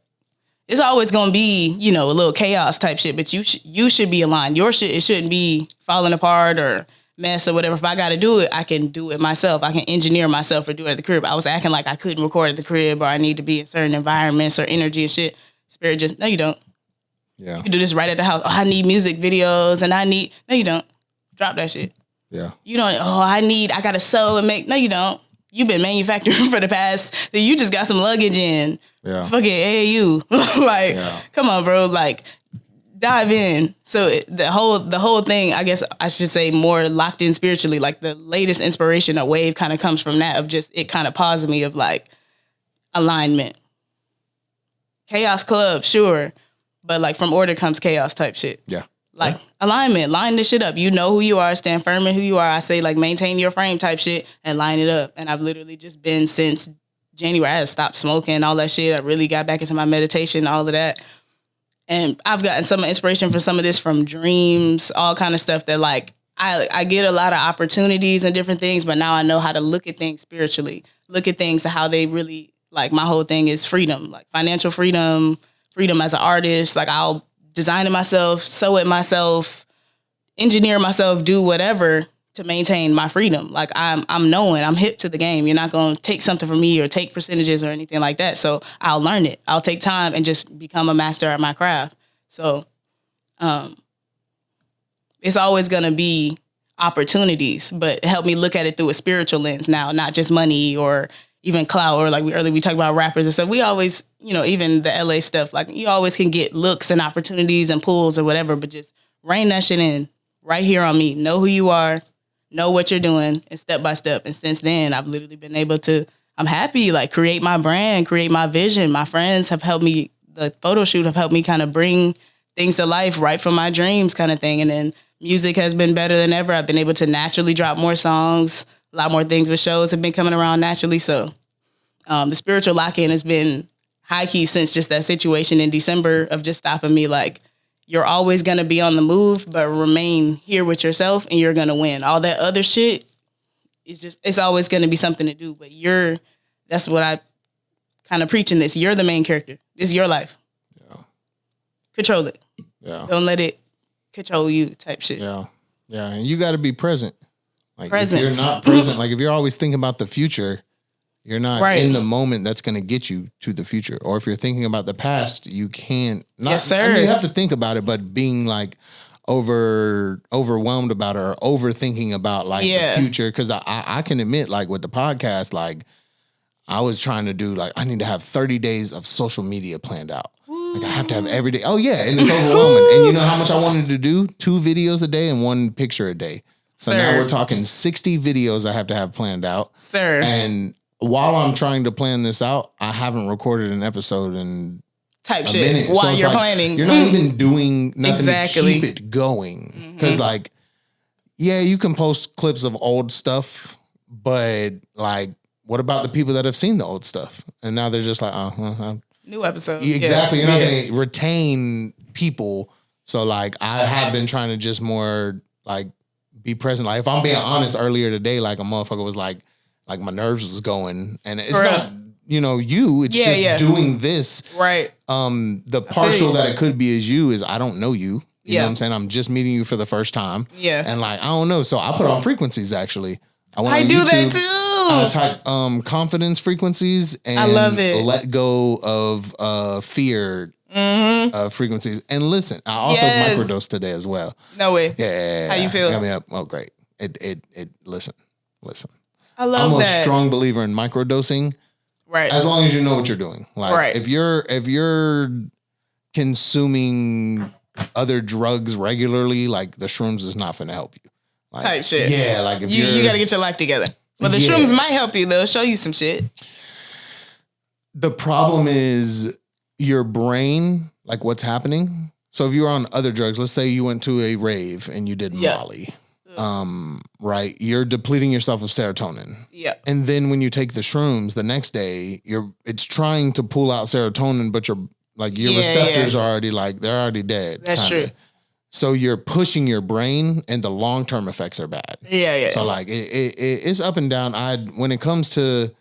it's always going to be, a little chaos type shit, but you should be aligned. Your shit, it shouldn't be falling apart or mess or whatever. If I got to do it, I can do it myself. I can engineer myself or do it at the crib. I was acting like I couldn't record at the crib or I need to be in certain environments or energy and shit. Spirit just, no, you don't. Yeah. You can do this right at the house. I need music videos and no, you don't. Drop that shit. Yeah. You don't, I got to sew and make, no, you don't. You've been manufacturing for the past, you just got some luggage in. Yeah. Fucking AAU. Come on, bro. Like, dive in. So the whole thing, I guess I should say more locked in spiritually. Like the latest inspiration, a wave kind of comes from that of just, it kind of paused me of like alignment. Chaos club, sure. But like from order comes chaos type shit. Yeah. Like alignment, line this shit up. You know who you are, stand firm in who you are. I say like maintain your frame type shit and line it up. And I've literally just been since January. I had stopped smoking, all that shit. I really got back into my meditation, all of that. And I've gotten some inspiration from some of this from dreams, all kind of stuff that like, I get a lot of opportunities and different things, but now I know how to look at things spiritually, look at things to how they really, like my whole thing is freedom, like financial freedom, freedom as an artist. Like I'll design it myself, sew it myself, engineer myself, do whatever to maintain my freedom. Like I'm knowing, I'm hip to the game. You're not going to take something from me or take percentages or anything like that. So I'll learn it. I'll take time and just become a master at my craft. So it's always going to be opportunities, but help me look at it through a spiritual lens now, not just money or even clout or like we talked about rappers and stuff. We always, even the LA stuff, like you always can get looks and opportunities and pulls or whatever, but just rein that shit in. right here on me. Know who you are, know what you're doing, and step by step. And since then, I've literally been able to, I'm happy, like create my brand, create my vision. My friends have helped me, the photo shoot have helped me kind of bring things to life right from my dreams kind of thing. And then music has been better than ever. I've been able to naturally drop more songs. A lot more things with shows have been coming around naturally. So the spiritual lock-in has been high key since just that situation in December of just stopping me. Like, you're always going to be on the move, but remain here with yourself and you're going to win. All that other shit is just, it's always going to be something to do. But that's what I kind of preach in this. You're the main character. This is your life. Yeah. Control it. Yeah. Don't let it control you type shit. Yeah. Yeah. And you got to be present. Like, if you're not present, like if you're always thinking about the future, you're not in the moment that's going to get you to the future. Or if you're thinking about the past, you can't. Yes, sir. I mean, you have to think about it, but being like overwhelmed about it or overthinking about like the future. Because I can admit, like with the podcast, like I was trying to do like I need to have 30 days of social media planned out. Like I have to have every day. Oh yeah, and it's overwhelming. And you know how much I wanted to do? 2 videos a day and 1 picture a day. So now we're talking 60 videos I have to have planned out. Sir. And while I'm trying to plan this out, I haven't recorded an episode in type shit minute. While you're planning. You're not even doing nothing to keep it going. Because like, yeah, you can post clips of old stuff, but like, what about the people that have seen the old stuff? And now they're just like, new episode. Exactly. You're not going to retain people. So like, I have been trying to just more like be present. Like if I'm being honest, earlier today, like a motherfucker was like my nerves was going, and it's not, it's just doing this. Right. The partial that it could be as you is I don't know you. You know what I'm saying? I'm just meeting you for the first time. Yeah. And like, I don't know. So I put on frequencies actually. I do that too. I type confidence frequencies and I love it. Let go of fear frequencies. And listen, I also microdosed today as well. No way. Yeah. How you feel? Got me up. Oh, great. Listen. I love I'm that. a strong believer in microdosing. Right. As long as you know what you're doing. Like if you're consuming other drugs regularly, like the shrooms is not going to help you. Like, type shit. Yeah, like if you got to get your life together. But the shrooms might help you. They'll show you some shit. The problem is your brain, like what's happening. So if you were on other drugs, let's say you went to a rave and you did Molly, right? You're depleting yourself of serotonin. Yeah. And then when you take the shrooms the next day, it's trying to pull out serotonin, but your receptors are already they're already dead. That's true. So you're pushing your brain, and the long-term effects are bad. Yeah. So like it's up and down. When it comes to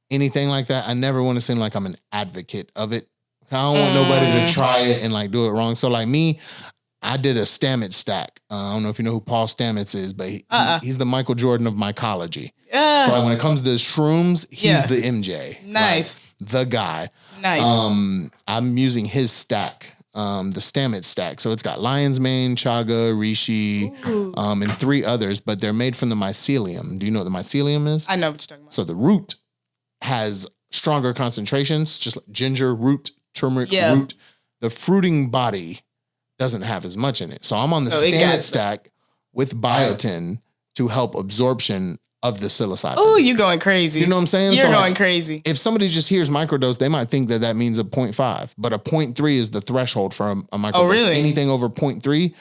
anything like that, I never want to seem like I'm an advocate of it. I don't want nobody to try it and like do it wrong. So like me, I did a Stamets stack. I don't know if you know who Paul Stamets is, but he's the Michael Jordan of mycology. So like when it comes to shrooms, he's the MJ. Nice. Like, the guy. Nice. I'm using his stack. The Stamets stack. So it's got lion's mane, chaga, reishi, and 3 others, but they're made from the mycelium. Do you know what the mycelium is? I know what you're talking about. So the root has stronger concentrations, just like ginger root, turmeric root. The fruiting body doesn't have as much in it. So I'm on the Stamets stack with biotin to help absorption of the psilocybin. Oh, you're going crazy. You know what I'm saying? You're going crazy. If somebody just hears microdose, they might think that means a 0.5, but a 0.3 is the threshold for a microdose. Oh, really? Anything over 0.3,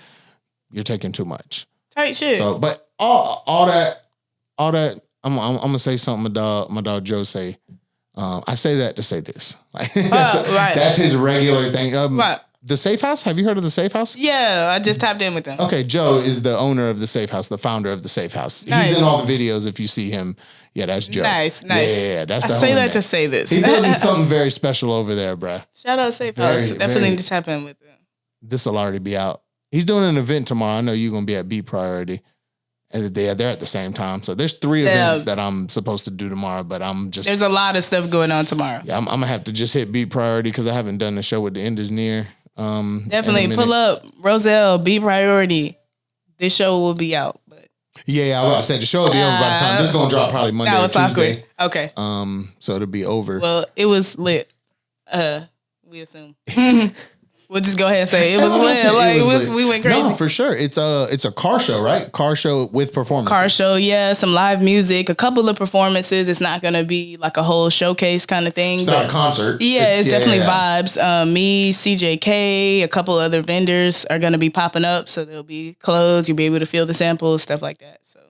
you're taking too much. Tight shit. So, but all that, I'm gonna say something my dog Joe say. I say that to say this. Like, that's his regular thing. Right. The Safe House? Have you heard of the Safe House? Yeah, I just tapped in with them. Okay, Joe is the owner of the Safe House, the founder of the Safe House. Nice. He's in all the videos if you see him. Yeah, that's Joe. Nice. Yeah, that's the I say that man. to say this. He's building something very special over there, bruh. Shout out Safe House. Definitely need to tap in with them. This will already be out. He's doing an event tomorrow. I know you're going to be at B Priority. And they're at the same time. So there's 3 events that I'm supposed to do tomorrow, but there's a lot of stuff going on tomorrow. Yeah, I'm going to have to just hit B Priority because I haven't done the show with The End Is Near. Definitely pull up Roselle, B Priority. This show will be out. But yeah, I said the show will be over by the time. This is going to drop probably Monday or Tuesday. Okay. So it'll be over. Well, it was lit. We assume. We'll just go ahead and say it was lit. Like we went crazy. No, for sure. It's a car show, right? Car show with performances. Car show, yeah. Some live music, a couple of performances. It's not gonna be like a whole showcase kind of thing. It's not a concert. Yeah, it's definitely vibes. Me, CJK, a couple other vendors are gonna be popping up, so there'll be clothes. You'll be able to feel the samples, stuff like that. So,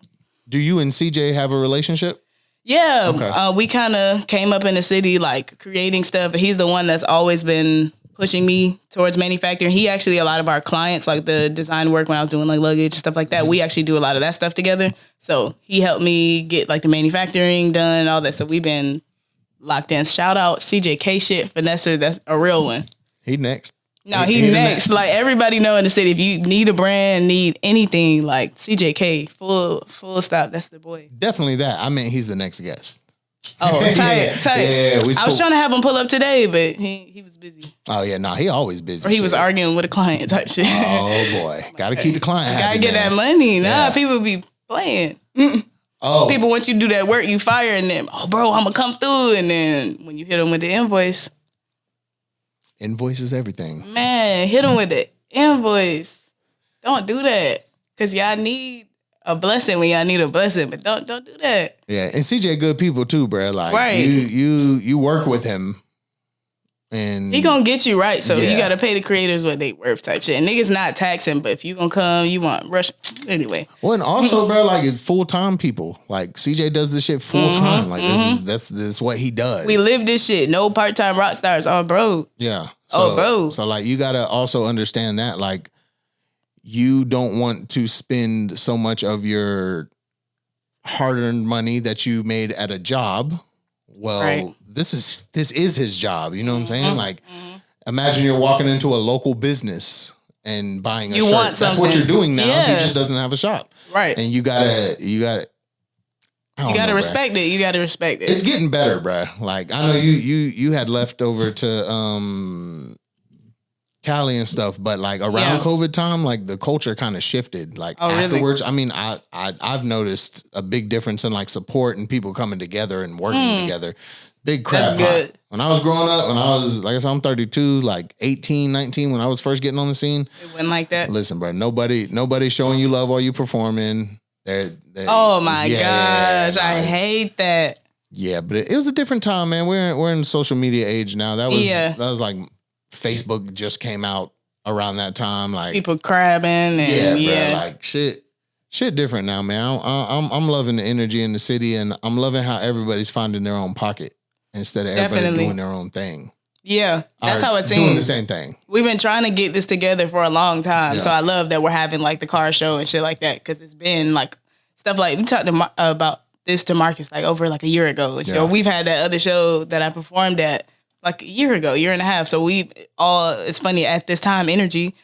do you and CJ have a relationship? Yeah, okay. We kind of came up in the city like creating stuff. He's the one that's always been pushing me towards manufacturing. He actually, a lot of our clients, like the design work when I was doing like luggage and stuff like that, we actually do a lot of that stuff together. So he helped me get like the manufacturing done, all that. So we've been locked in. Shout out CJK shit, Vanessa, that's a real one. He next. No, he next. Like everybody know in the city, if you need a brand, need anything, like CJK, full stop, that's the boy. Definitely that. I mean, he's the next guest. Oh, tight. Yeah, I was trying to have him pull up today, but he was busy. Oh yeah, no, he always busy. Or he was arguing with a client type shit. Oh boy, gotta keep the client happy. Gotta get that money. Nah, people be playing. Oh, people want you to do that work, you firing them. Oh, bro, I'm gonna come through, and then when you hit them with the invoice, is everything. Man, hit them with the invoice. Don't do that, cause y'all need a blessing when y'all need a blessing, but don't do that. Yeah, and CJ good people too, bro. Like right. you work with him, and he gonna get you right. So you gotta pay the creators what they worth, type shit. And niggas not taxing, but if you gonna come, you want rush anyway. Well, and also, bro, like it's full time people. Like CJ does this shit full time. Like this is what he does. We live this shit. No part time rock stars. Oh, bro. Yeah. So like you gotta also understand that like. You don't want to spend so much of your hard-earned money that you made at a job. Well, this is his job. You know what I'm saying? Like, imagine you're walking into a local business and buying a shirt. Want something. That's what you're doing now. He just doesn't have a shop, right? And you gotta respect it. You gotta respect it. It's getting better, bro. Like I know you had left over to Cali and stuff, but like around COVID time, like the culture kind of shifted. Like afterwards, really? I mean, I've noticed a big difference in like support and people coming together and working together. Big crap pot. When I was growing up, when I was, like I said, I'm 32, like 18, 19, when I was first getting on the scene. It went like that. Listen, bro, nobody showing you love while you performing. Oh my gosh, I hate that. Yeah, but it was a different time, man. We're in social media age now. That was like Facebook just came out around that time. Like people crabbing and bro, like shit different now, man. I'm loving the energy in the city, and I'm loving how everybody's finding their own pocket instead of everybody doing their own thing. Yeah, that's how it seems. Doing the same thing. We've been trying to get this together for a long time, so I love that we're having like the car show and shit like that, because it's been like stuff like we talked about this to Marcus like over like a year ago. So we've had that other show that I performed at like a year and a half. So we all, it's funny, at this time, energy,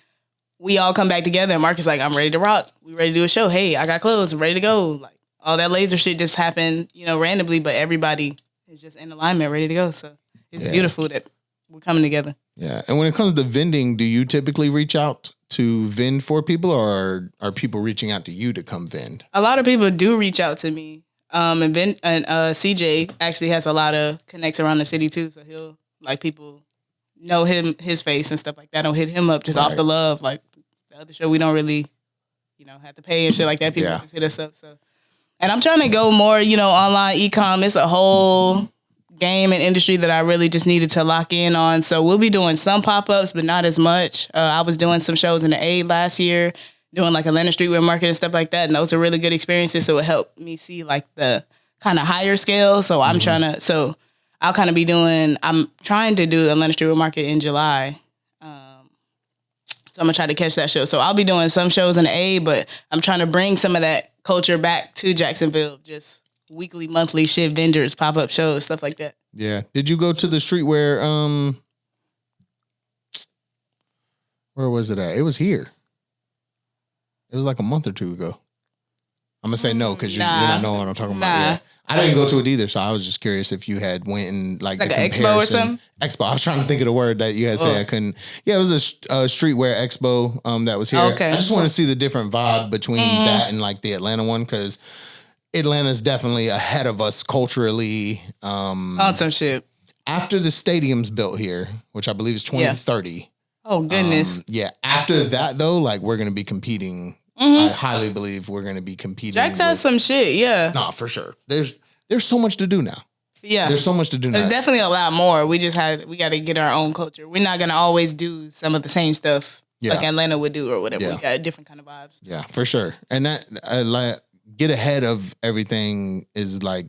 we all come back together and Marcus like, I'm ready to rock. We ready to do a show. Hey, I got clothes. I'm ready to go. Like all that laser shit just happened, randomly, but everybody is just in alignment, ready to go. So it's beautiful that we're coming together. Yeah. And when it comes to vending, do you typically reach out to vend for people, or are people reaching out to you to come vend? A lot of people do reach out to me. And CJ actually has a lot of connects around the city too. So he'll, like, people know his face and stuff like that. Don't hit him up just off the love. Like the other show, we don't really, have to pay and shit like that. People just hit us up. So, and I'm trying to go more, online e-com. It's a whole game and industry that I really just needed to lock in on. So we'll be doing some pop-ups, but not as much. I was doing some shows in the A last year, doing like Atlanta Streetwear Market and stuff like that. And those are really good experiences. So it helped me see like the kind of higher scale. So I'm I'll kind of be I'm trying to do the Atlanta Streetwear Market in July. So I'm going to try to catch that show. So I'll be doing some shows in the A, but I'm trying to bring some of that culture back to Jacksonville. Just weekly, monthly shit, vendors, pop-up shows, stuff like that. Yeah. Did you go to the streetwear, where was it at? It was here. It was like a month or two ago. I'm going to say no, because you're not knowing what I'm talking about. Yeah. I didn't go to it either, so I was just curious if you had went and like an expo or something. Expo. I was trying to think of the word that you had said. I couldn't. Yeah, it was a streetwear expo that was here. Okay. I just want to see the different vibe between that and like the Atlanta one, because Atlanta's definitely ahead of us culturally. On some shit. After the stadium's built here, which I believe is 2030. Oh, goodness. Yeah. After that, though, like we're going to be competing. I highly believe we're going to be competing. Jax has some shit. Yeah. Nah, for sure. There's so much to do now. Yeah. There's so much to do now. There's definitely a lot more. We got to get our own culture. We're not going to always do some of the same stuff like Atlanta would do or whatever. Yeah. We got different kind of vibes. Yeah, for sure. And that, like, get ahead of everything is like,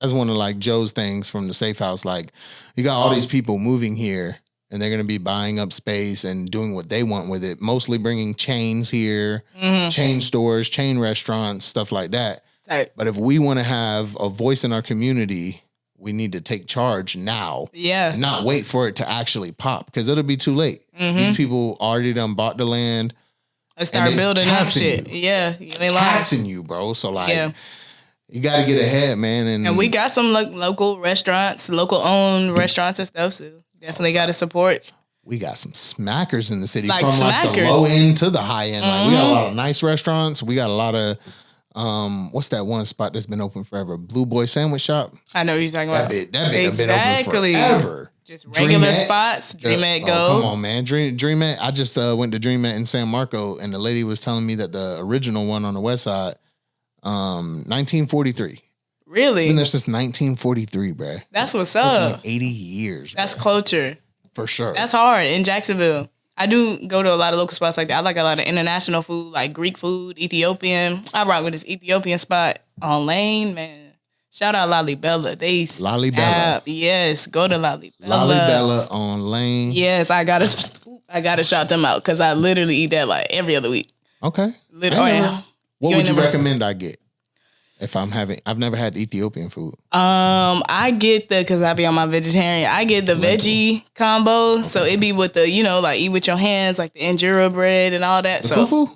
that's one of like Joe's things from the Safe House. Like, you got all these people moving here and they're going to be buying up space and doing what they want with it, mostly bringing chains here, chain stores, chain restaurants, stuff like that. Right. But if we want to have a voice in our community, we need to take charge now. Yeah. And not wait for it to actually pop because it'll be too late. These people already done bought the land. Let's start building up shit. You. Yeah. You ain't Taxing you, bro. So like, you got to get ahead, man. And we got some local restaurants, local owned restaurants and stuff. So definitely got to support. We got some smackers in the city like from smackers. Like the low end to the high end. Like we got a lot of nice restaurants. We got a lot of what's that one spot that's been open forever? Blue Boy Sandwich Shop. I know what you're talking about. That bit have been open forever. Just regular spots. Dreamette go. Come on, man. Dreamette. I just went to Dreamette in San Marco, and the lady was telling me that the original one on the west side, 1943. Really? It's been there since 1943, bruh. That's what's up. 80 years. That's bruh. culture. For sure. That's hard in Jacksonville. I do go to a lot of local spots like that. I like a lot of international food, like Greek food, Ethiopian. I rock with this Ethiopian spot on Lane, man. Shout out Lalibela. Lalibela. Yes, go to Lalibela. Lalibela on Lane. Yes, I gotta shout them out because I literally eat that like every other week. Okay. Literally. What would you recommend I get if I've never had Ethiopian food? I get because I be on my vegetarian. I get the veggie combo, so it be with the like eat with your hands, like the injera bread and all that. The so fufu?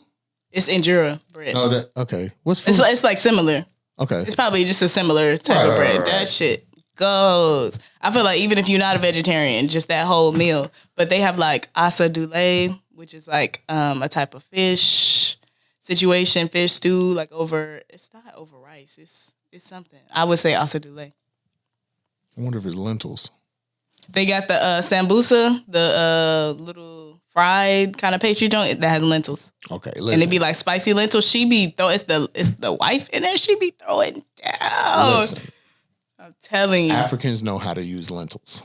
It's injera bread. Oh, okay. What's fufu? It's like similar. Okay. It's probably just a similar type of bread. Right. That shit goes. I feel like even if you're not a vegetarian, just that whole meal. But they have like asa dule, which is like a type of fish situation, fish stew, like it's not over rice. It's something. I would say asa dule. I wonder if it's lentils. They got the sambusa, the little fried kind of pastry joint that has lentils. Okay, listen. And it be like spicy lentils. She be it's the wife in there. She be throwing down. Listen, I'm telling you, Africans know how to use lentils.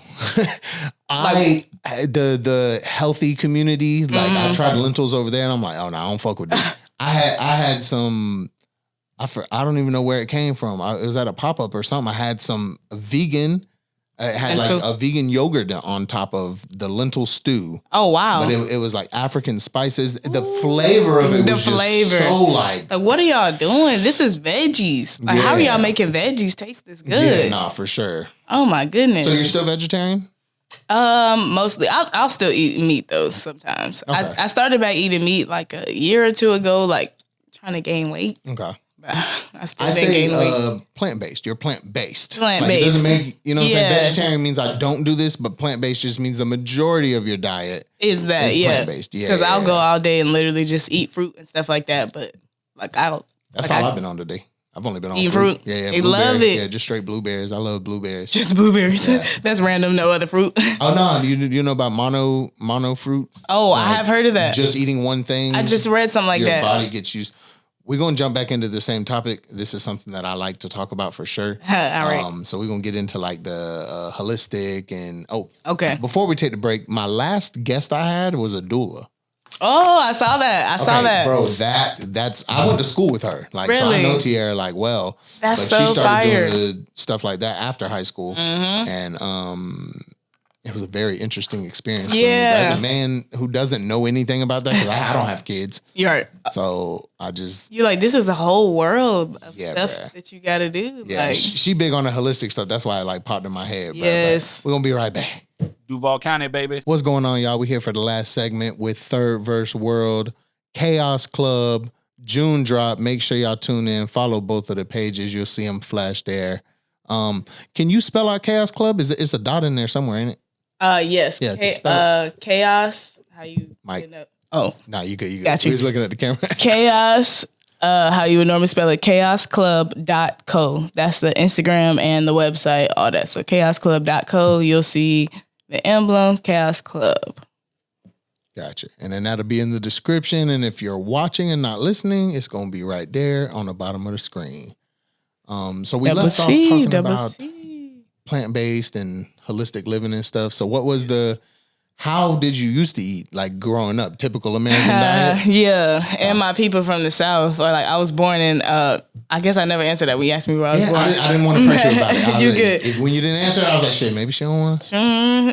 The healthy community, like I tried lentils over there, and I'm like, oh no, I don't fuck with this. I had some. I don't even know where it came from. It was at a pop up or something. I had some vegan. It had like a vegan yogurt on top of the lentil stew. Oh, wow. But it was like African spices. The flavor of it was just so like, what are y'all doing? This is veggies. Like, how are y'all making veggies taste this good? Yeah, nah, for sure. Oh my goodness. So you're still vegetarian? Mostly. I'll still eat meat though sometimes. Okay. I started back eating meat like a year or two ago, like trying to gain weight. Okay. I still didn't gain weight. Plant-based. You're plant-based. Plant-based. Like, it doesn't make, what I'm saying? Vegetarian means I don't do this, but plant-based just means the majority of your diet is plant-based. Yeah. Because I'll go all day and literally just eat fruit and stuff like that. But like That's all I've been on today. I've only been on fruit. Yeah. I love it. Yeah, just straight blueberries. I love blueberries. Just blueberries. Yeah. That's random. No other fruit. Oh no, you know about mono fruit? Oh, like, I have heard of that. Just eating one thing. I just read something like that. Your body gets used. We're going to jump back into the same topic. This is something that I like to talk about for sure. All right. So we're going to get into like the holistic and okay. Before we take the break, my last guest I had was a doula. Oh, I saw that. I saw that. Bro, that's I went to school with her. Like really? So I know Tierra like well. That's but so she started fire. doing the stuff like that after high school. And it was a very interesting experience for me. As a man who doesn't know anything about that, because I don't have kids. You're right. So you're like, this is a whole world of stuff that you got to do. Yeah, like, she big on the holistic stuff. That's why it like popped in my head. Yes. But we're going to be right back. Duval County, baby. What's going on, y'all? We here for the last segment with 3rdVsWorld, Chaos Club, June drop. Make sure y'all tune in. Follow both of the pages. You'll see them flash there. Can you spell out Chaos Club? Is a dot in there somewhere, ain't it? Yes. Yeah. Chaos. How you? Mike. Oh. No, you good. Got you. He's looking at the camera. Chaos. How you would normally spell it? chaosclub.co. That's the Instagram and the website, all that. So chaosclub.co. You'll see the emblem, Chaos Club. Gotcha. And then that'll be in the description. And if you're watching and not listening, it's going to be right there on the bottom of the screen. So we left off talking about plant-based and holistic living and stuff. So what was how did you used to eat, like growing up, typical American diet? Yeah, and my people from the South. Like I was born in. I guess I never answered that when you asked me where I was born. I didn't want to pressure you about it. You good? When you didn't answer it, I was like, shit, maybe she don't want to.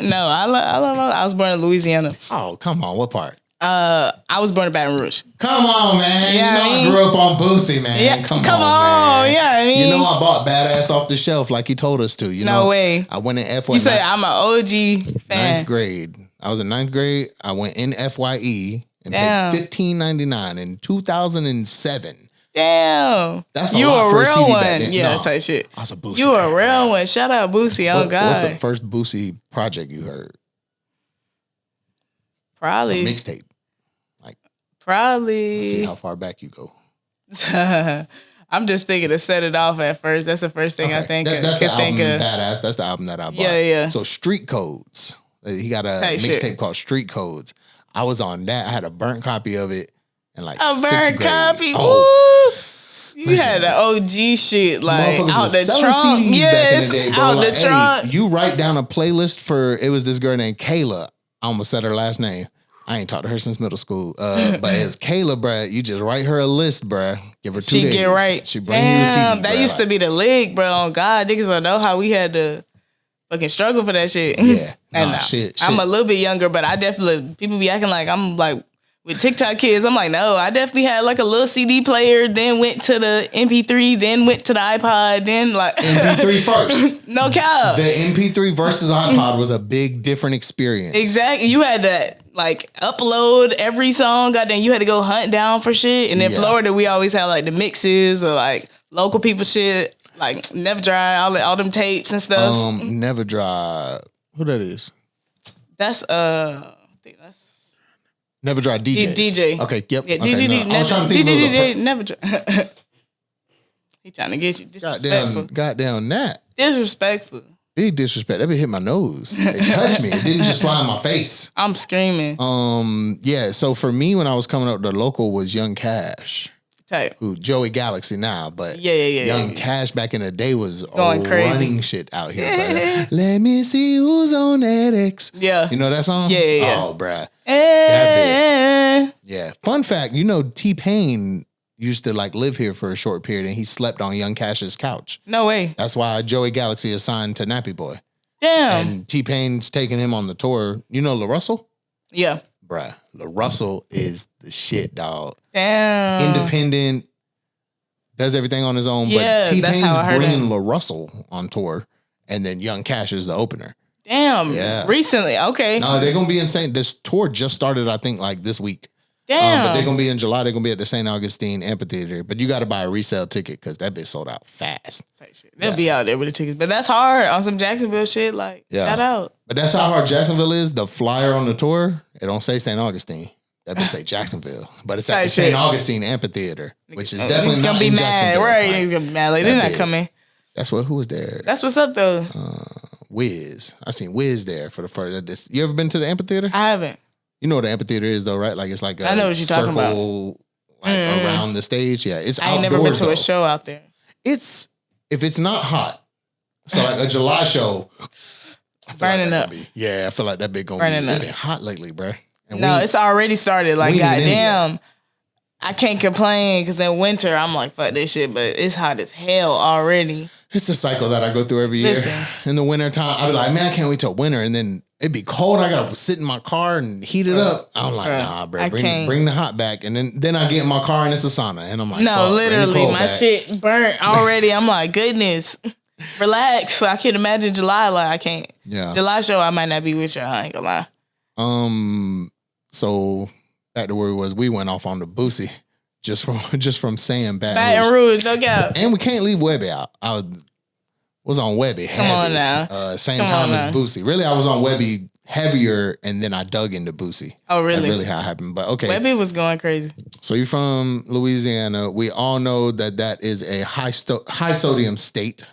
No, I love. I was born in Louisiana. Oh, come on, what part? I was born in Baton Rouge. Come on, man. Yeah, I grew up on Boosie, man. Yeah, come on, man. Yeah, I mean, you know I bought Badass off the shelf like he told us to. No way. I went in FY. You say I'm an OG fan. Ninth grade. I was in ninth grade. I went in FYE and paid $15.99 in 2007. Damn. That's a lot for a CD real back one. then. Yeah, No, type shit. I was a Boosie You fan, a real one. Shout out Boosie. Oh, God. What's the first Boosie project you heard? Probably. A mixtape. Probably. Let's see how far back you go. I'm just thinking to set it off at first. That's the first thing I think. That's the album, Badass. That's the album that I bought. Yeah. So Street Codes. He got a Type mixtape shit. called Street Codes. I was on that. I had a burnt copy of it in like A sixth burnt grade. copy. Oh, Woo. You had the OG shit like motherfuckers out was the selling trunk. CDs Yes, back in the day, bro. out Like, the trunk. hey, you write down a playlist for, it was this girl named Kayla. I almost said her last name. I ain't talked to her since middle school. But it's Kayla, bruh. You just write her a list, bruh. Give her 2 days. She get right. She bring you the CD, that bruh. used to be the league, bro. On God, niggas don't know how we had to fucking struggle for that shit. Yeah. And Nah, shit. I'm a little bit younger, but I definitely, people be acting like I'm like with TikTok kids. I'm like, no, I definitely had like a little CD player, then went to the MP3, then went to the iPod, then like MP3 first. No cap. The MP3 versus iPod was a big different experience. Exactly. You had to like upload every song. Goddamn, you had to go hunt down for shit. And in Florida, we always had like the mixes or like local people shit, like Never Dry, all them tapes and stuff. Never Dry. Who that is? That's I think that's Never Dry DJs. DJ. Okay, yep. Yeah, okay, DJ. I was trying to think if it was a Never Dry. He trying to get you disrespectful. goddamn that. Disrespectful. Big disrespect. That bit hit my nose. It touched me. It didn't just fly in my face. I'm screaming. Yeah. So for me, when I was coming up, the local was Young Cash, Type. who Joey Galaxy now, but Yeah. Young Cash back in the day was Going crazy. running shit out here. Brother. Let me see who's on that X. Yeah. You know that song? Yeah. Oh, bruh. Eh. Yeah. Fun fact, T-Pain used to like live here for a short period and he slept on Young Cash's couch. No way. That's why Joey Galaxy is signed to Nappy Boy. Damn. And T-Pain's taking him on the tour. You know La Russell? Yeah. Bruh, La Russell is the shit, dog. Damn. Independent, does everything on his own. Yeah, But that's how I T-Pain's heard bringing it. La Russell on tour, and then Young Cash is the opener. Damn. Yeah. Recently. Okay. No, they're going to be insane. This tour just started, I think, like this week. Damn. But they're going to be in July. They're going to be at the St. Augustine Amphitheater. But you got to buy a resale ticket because that bitch sold out fast. They'll be out there with the tickets. But that's hard on some Jacksonville shit. Like, shout out. But that's how hard Jacksonville is. The flyer on the tour, it don't say St. Augustine. That bitch say Jacksonville. But it's at the St. Augustine Amphitheater, which is definitely He's not gonna be in mad. Jacksonville. Right. Like, He's gonna be mad. Like, they're not big. coming. who was there? That's what's up, though. Wiz. I seen Wiz there for the first. You ever been to the amphitheater? I haven't. You know what the amphitheater is, though, right? Like it's like a I know what you're talking about. circle, like around the stage. Yeah, it's I ain't outdoors, never been to though. a show out there. It's if it's not hot, so like a July show, I feel Burning that up. gonna be- yeah, I feel like that big gonna Burning be up. it's been hot lately, bruh. And No, it's already started. Like, we ain't even in goddamn. I can't complain because in winter, I'm like, fuck this shit. But it's hot as hell already. It's a cycle that I go through every year. Listen. In the winter time, I be like, man, I can't wait till winter, and then it'd be cold. I gotta sit in my car and heat it up. I'm like, nah, bro, I can't. bring the hot back, and then I get in my car and it's a sauna, and I'm like, No, fuck, bring the literally, cold my back. shit burnt already. I'm like, goodness, relax. I can't imagine July. Like, I can't. Yeah. July show, I might not be with you. I ain't gonna lie. So back to where we was, we went off on the Boosie just from saying Baton Rouge, no doubt. and we can't leave Webby out. I was on Webby heavy. on now. Same Come time on as now. Boosie. Really, I was on Webby heavier, and then I dug into Boosie. Oh, really? That's really how it happened. But okay. Webby was going crazy. So you're from Louisiana. We all know that is a high sodium state.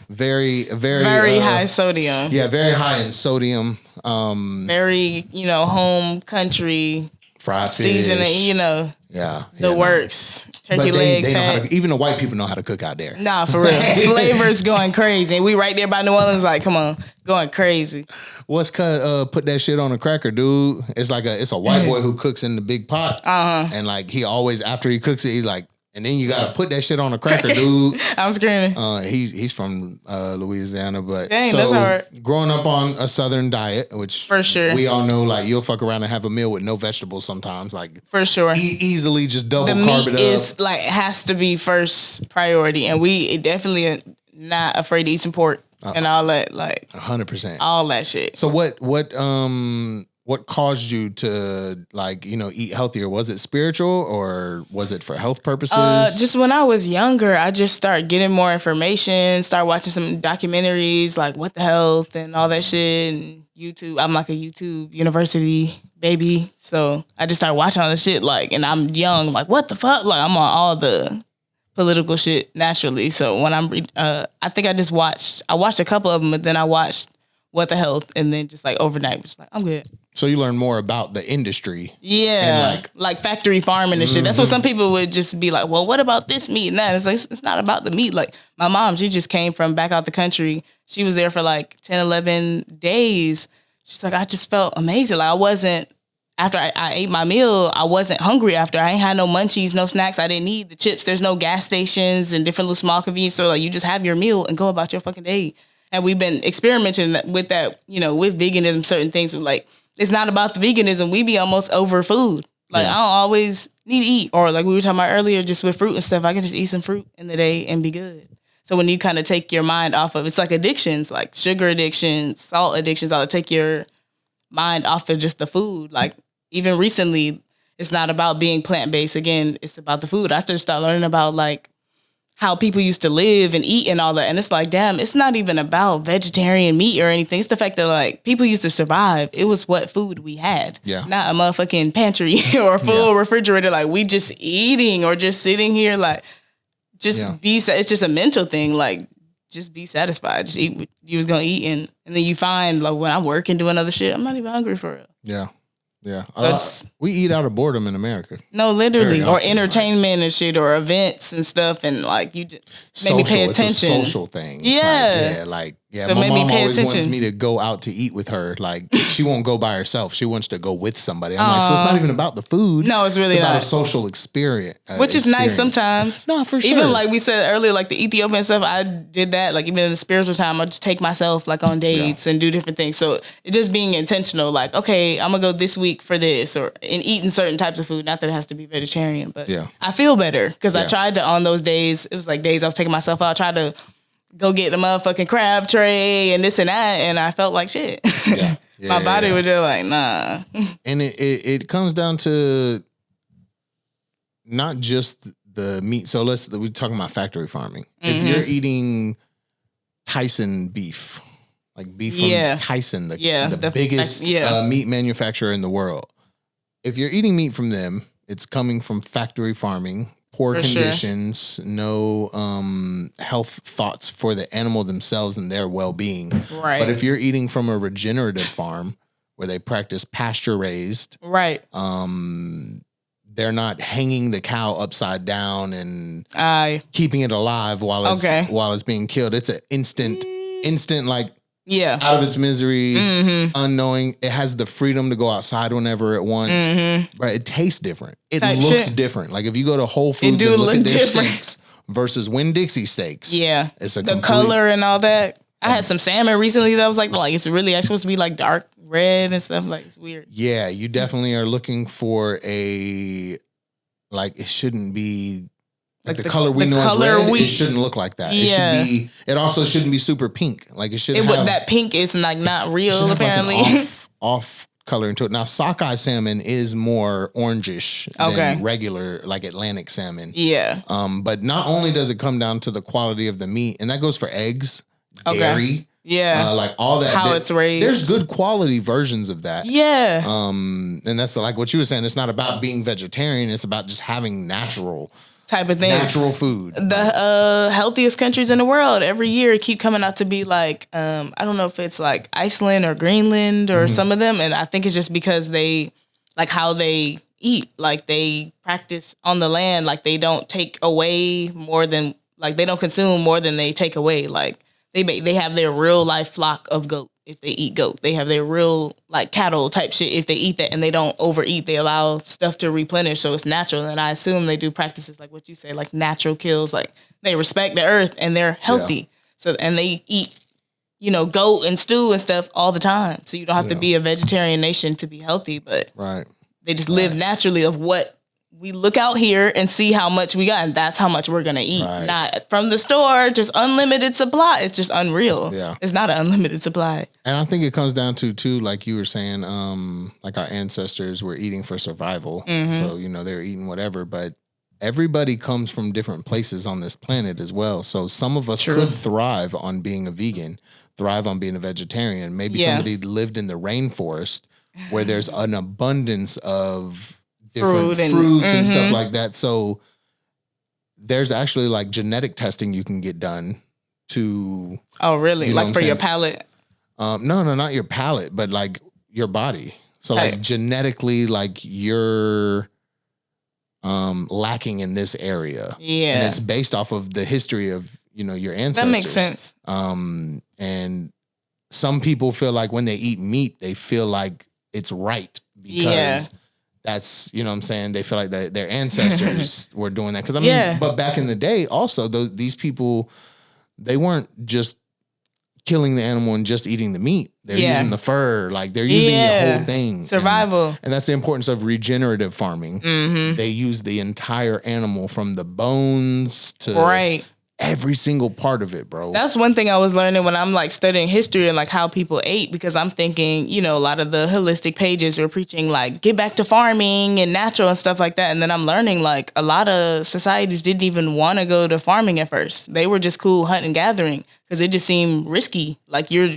Very Very high sodium. Yeah, very high in sodium. Very, home country Fried fish. seasoning, Yeah. the works. Turkey leg, they know how fat. to, even the white people know how to cook out there. Nah, for real. Flavors going crazy. And we right there by New Orleans, like, come on, going crazy. What's put that shit on a cracker, dude? It's a white boy who cooks in the big pot. And like he always, after he cooks it, he's like, and then you gotta put that shit on a cracker, dude. I'm screaming. He's from Louisiana, but Dang, that's hard. Growing up on a Southern diet, which For sure. we all know, like you'll fuck around and have a meal with no vegetables sometimes, like For sure. Easily just double The carb meat it up. is like has to be first priority, and we definitely are not afraid to eat some pork and all that, like 100%. all that shit. So what caused you to eat healthier? Was it spiritual or was it for health purposes? Just when I was younger, I just started getting more information, started watching some documentaries like What the Health and all that shit, and YouTube. I'm like a YouTube university baby, so I just started watching all this shit, and I'm young, like what the fuck? Like I'm on all the political shit naturally. So when I think I watched a couple of them, but then I watched What the Health, and then just like overnight was like, I'm good. So you learn more about the industry. Yeah. And like factory farming and shit. That's what some people would just be like, well, what about this meat and that? It's like, it's not about the meat. Like my mom, she just came from back out the country. She was there for like 10, 11 days. She's like, I just felt amazing. Like I wasn't, after I ate my meal, I wasn't hungry after. I ain't had no munchies, no snacks. I didn't need the chips. There's no gas stations and different little small convenience stores. Like you just have your meal and go about your fucking day. And we've been experimenting with that, with veganism, certain things. Like, it's not about the veganism. We be almost over food. Like, I don't always need to eat. Or like we were talking about earlier, just with fruit and stuff, I can just eat some fruit in the day and be good. So when you kind of take your mind off of, it's like addictions, like sugar addictions, salt addictions, I'll take your mind off of just the food. Like, even recently, it's not about being plant-based. Again, it's about the food. I just started learning about, like, how people used to live and eat and all that. And it's like, damn, it's not even about vegetarian meat or anything. It's the fact that like people used to survive. It was what food we had. Yeah. Not a motherfucking pantry or a full refrigerator. Like we just eating or just sitting here. Like just it's just a mental thing. Like just be satisfied. Just eat what you was going to eat. And then you find like when I'm working doing other shit, I'm not even hungry for it. Yeah. Yeah. We eat out of boredom in America. No, literally. Very Or often, entertainment and shit or events and stuff. And like you just made me pay attention. It's a social thing. Yeah. So my mom always wants me to go out to eat with her. Like she won't go by herself. She wants to go with somebody. I'm like, so it's not even about the food. No, it's really about not. a social experience. Which is nice sometimes. No, for sure. Even like we said earlier, like the Ethiopian stuff, I did that. Like even in the spiritual time, I just take myself like on dates and do different things. So it just being intentional, like, okay, I'm gonna go this week for this or in eating certain types of food. Not that it has to be vegetarian, but I feel better because I tried to on those days. It was like days I was taking myself out. I tried to go get the motherfucking crab tray and this and that, and I felt like shit. My body was just like, nah. And it comes down to not just the meat. So we're talking about factory farming. If you're eating Tyson beef, like beef from Tyson, the biggest meat manufacturer in the world. If you're eating meat from them, it's coming from factory farming. Poor conditions, no health thoughts for the animal themselves and their well-being. Right. But if you're eating from a regenerative farm where they practice pasture-raised, right, they're not hanging the cow upside down and keeping it alive while it's being killed. It's an instant like out of its misery, unknowing. It has the freedom to go outside whenever it wants. Right? It tastes different. It looks different. Like if you go to Whole Foods and look at their steaks versus Winn-Dixie steaks. Yeah. It's the color and all that. I had some salmon recently that was like it's really actually supposed to be like dark red and stuff. Like it's weird. Yeah, you definitely are looking for it shouldn't be like the color we know as red, it shouldn't look like that. Yeah. It also shouldn't be super pink. Like it should have that pink is like not real apparently. Like off color into it. Now sockeye salmon is more orangish than regular like Atlantic salmon. Yeah. But not only does it come down to the quality of the meat, and that goes for eggs, dairy. Yeah. Like all that. How it's raised. There's good quality versions of that. Yeah. And that's like what you were saying. It's not about being vegetarian. It's about just having natural. type of thing. Natural food. The healthiest countries in the world every year keep coming out to be like, I don't know if it's like Iceland or Greenland or some of them. And I think it's just because they, like how they eat, like they practice on the land, like they don't take away more than, like they don't consume more than they take away. Like they have their real life flock of goat if they eat goat. They have their real like cattle type shit if they eat that, and they don't overeat. They allow stuff to replenish, so it's natural. And I assume they do practices like what you say, like natural kills. Like they respect the earth and they're healthy. Yeah. So and they eat, you know, goat and stew and stuff all the time. So you don't have to be a vegetarian nation to be healthy, but they just live naturally of what we look out here and see how much we got, and that's how much we're gonna eat. Not from the store, just unlimited supply. It's just unreal. Yeah, it's not an unlimited supply. And I think it comes down to too, like you were saying, like our ancestors were eating for survival. So you know they're eating whatever, but everybody comes from different places on this planet as well. So some of us could thrive on being a vegan, thrive on being a vegetarian. Maybe somebody lived in the rainforest where there's an abundance of different fruits and stuff like that. So there's actually like genetic testing you can get done to. Oh, really? Like for your palate? No, not your palate, but like your body. So like genetically, like you're lacking in this area. Yeah. And it's based off of the history of, you know, your ancestors. That makes sense. And some people feel like when they eat meat, they feel like it's right because that's, you know what I'm saying, they feel like their ancestors were doing that. Because I mean, but back in the day also, these people, they weren't just killing the animal and just eating the meat. They're using the fur, like they're using the whole thing. Survival. And that's the importance of regenerative farming. They use the entire animal from the bones to every single part of it, bro. That's one thing I was learning when I'm like studying history and like how people ate, because I'm thinking, you know, a lot of the holistic pages were preaching like get back to farming and natural and stuff like that. And then I'm learning like a lot of societies didn't even want to go to farming at first. They were just cool hunting and gathering because it just seemed risky. Like you're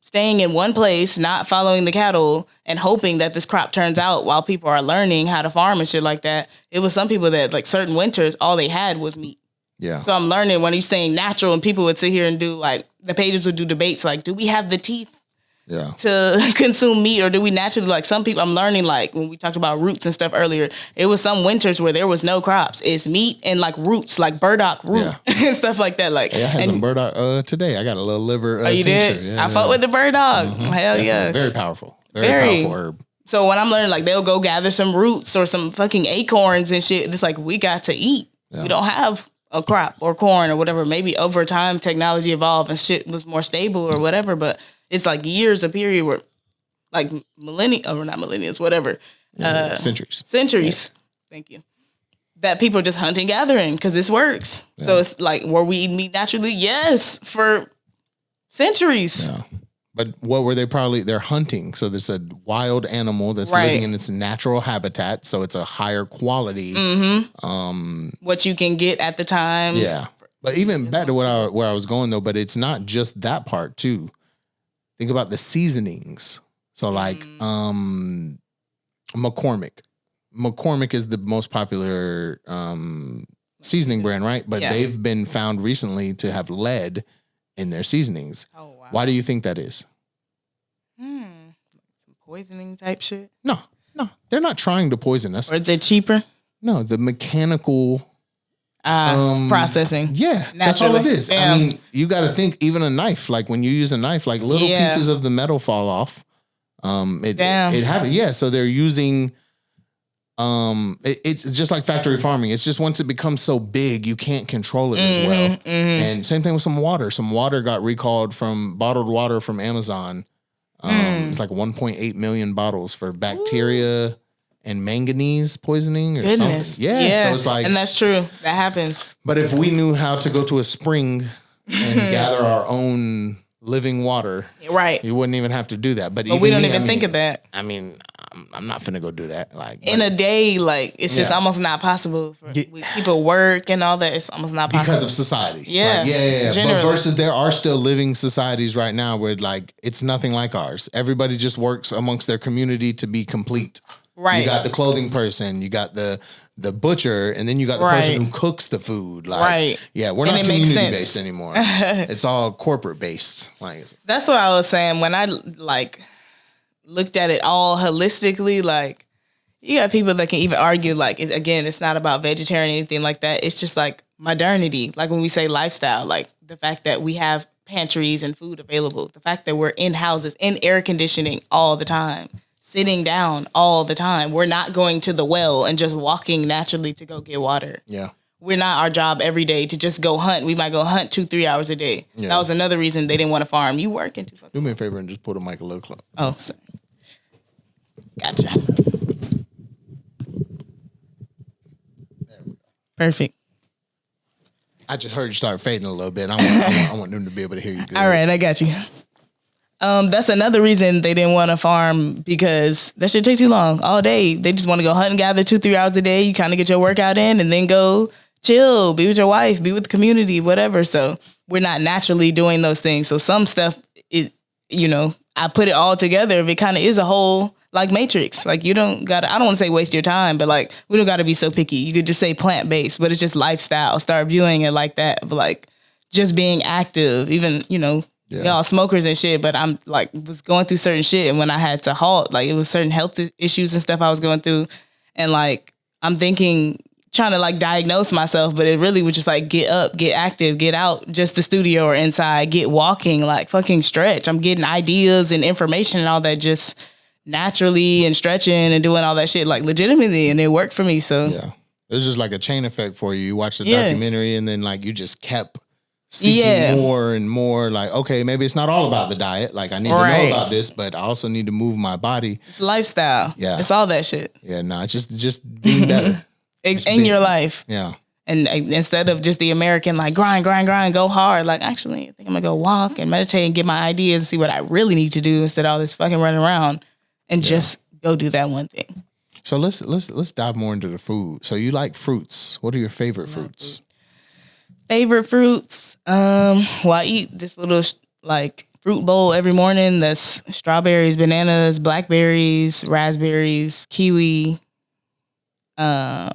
staying in one place, not following the cattle and hoping that this crop turns out while people are learning how to farm and shit like that. It was some people that like certain winters, all they had was meat. Yeah. So I'm learning when he's saying natural, and people would sit here and do like the pages would do debates like, do we have the teeth to consume meat, or do we naturally, like some people, I'm learning like when we talked about roots and stuff earlier, it was some winters where there was no crops. It's meat and like roots, like burdock root and stuff like that. Like I had some burdock today. I got a little liver you tincture. did? I fuck with the burdock. Hell yeah. Very powerful. Very powerful herb. So when I'm learning, like they'll go gather some roots or some fucking acorns and shit. It's like we got to eat. We don't have a crop or corn or whatever. Maybe over time technology evolved and shit was more stable or whatever, but it's like years, a period where like millennia, or not millennials, whatever. Centuries. Thank you. That people are just hunting, gathering because this works. Yeah. So it's like, were we eating meat naturally? Yes, for centuries. Yeah. But what were they they're hunting. So there's a wild animal that's living in its natural habitat. So it's a higher quality. What you can get at the time. Yeah. But even back to where I was going though, but it's not just that part too. Think about the seasonings. So like McCormick. McCormick is the most popular seasoning brand, right? But they've been found recently to have lead in their seasonings. Oh, wow. Why do you think that is? Some poisoning type shit? No. They're not trying to poison us. Or is it cheaper? No, the mechanical processing. Yeah, naturally. That's all it is. Damn. I mean, you got to think, even a knife, like when you use a knife, like little pieces of the metal fall off. It happens. Yeah, so they're using... it's just like factory farming. It's just once it becomes so big, you can't control it as well. And same thing with some water. Some water got recalled from bottled water from Amazon. It's like 1.8 million bottles for bacteria and manganese poisoning or something. Yeah. So it's like, and that's true. That happens. But if we knew how to go to a spring and gather our own living water, you wouldn't even have to do that. But we don't even think of that. I mean, I'm not finna go do that. Like in a day, like it's just almost not possible for people work and all that. It's almost not possible because of society. Yeah, like, yeah. generally. But versus there are still living societies right now where like it's nothing like ours. Everybody just works amongst their community to be complete. Right. You got the clothing person, you got the butcher, and then you got the person who cooks the food. Like, yeah, we're not community based anymore. It's all corporate based. Like that's what I was saying when I like looked at it all holistically. Like you got people that can even argue like it's not about vegetarian or anything like that. It's just like modernity. Like when we say lifestyle, like the fact that we have pantries and food available, the fact that we're in houses in air conditioning all the time. Sitting down all the time. We're not going to the well and just walking naturally to go get water. Yeah. We're not our job every day to just go hunt. We might go hunt 2-3 hours a day. Yeah. That was another reason they didn't want to farm. You working too fucking. Do me a favor and just pull the mic a little closer. Oh, sorry. Gotcha. There we go. Perfect. I just heard you start fading a little bit. I want them to be able to hear you good. All right, I got you. That's another reason they didn't want to farm because that shit take too long all day. They just want to go hunt and gather 2-3 hours a day. You kind of get your workout in and then go chill, be with your wife, be with the community, whatever. So we're not naturally doing those things. So some stuff, I put it all together. It kind of is a whole like matrix. Like you don't gotta, I don't want to say waste your time, but like we don't gotta be so picky. You could just say plant-based, but it's just lifestyle. Start viewing it like that. But like just being active, even, y'all smokers and shit, but I'm like was going through certain shit, and when I had to halt, like it was certain health issues and stuff I was going through, and like I'm thinking trying to like diagnose myself, but it really was just like get up, get active, get out, just the studio or inside, get walking, like fucking stretch. I'm getting ideas and information and all that just naturally and stretching and doing all that shit like legitimately, and it worked for me. So yeah, it was just like a chain effect for you. You watched the documentary and then like you just kept seeking more and more, like, okay, maybe it's not all about the diet. Like, I need to know about this, but I also need to move my body. It's lifestyle. Yeah. It's all that shit. Yeah, no, it's just being better. In your life. Yeah. And instead of just the American, like, grind, go hard, like, actually, I think I'm going to go walk and meditate and get my ideas and see what I really need to do instead of all this fucking running around and just go do that one thing. So let's dive more into the food. So you like fruits. What are your favorite fruits? Favorite fruits. Well, I eat this little like fruit bowl every morning. That's strawberries, bananas, blackberries, raspberries, kiwi. Does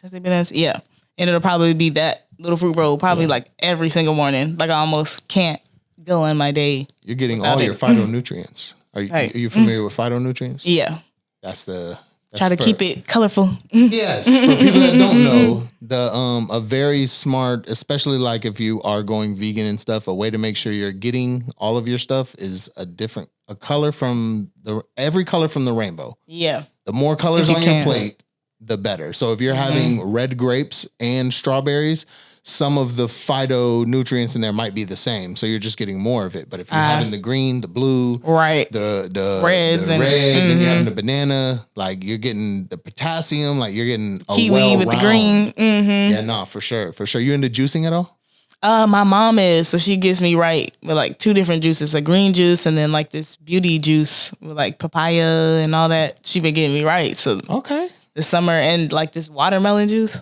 it bananas? Yeah, and it'll probably be that little fruit bowl probably like every single morning. Like I almost can't go in my day. You're getting all your phytonutrients. Are you familiar with phytonutrients? Yeah, that's try to keep it colorful. Yes, for people that don't know, a very smart, especially like if you are going vegan and stuff, a way to make sure you're getting all of your stuff is a color from every color from the rainbow. Yeah. The more colors on your plate, the better. So if you're having red grapes and strawberries, some of the phytonutrients in there might be the same. So you're just getting more of it. But if you're having the green, the blue, the reds, the red, then you're having the banana, like you're getting the potassium, like you're getting a kiwi with the green. Yeah, no, for sure. For sure. You into juicing at all? My mom is, so she gets me right with like 2 different juices, a green juice and then like this beauty juice with like papaya and all that. She been getting me right. So this summer, and like this watermelon juice.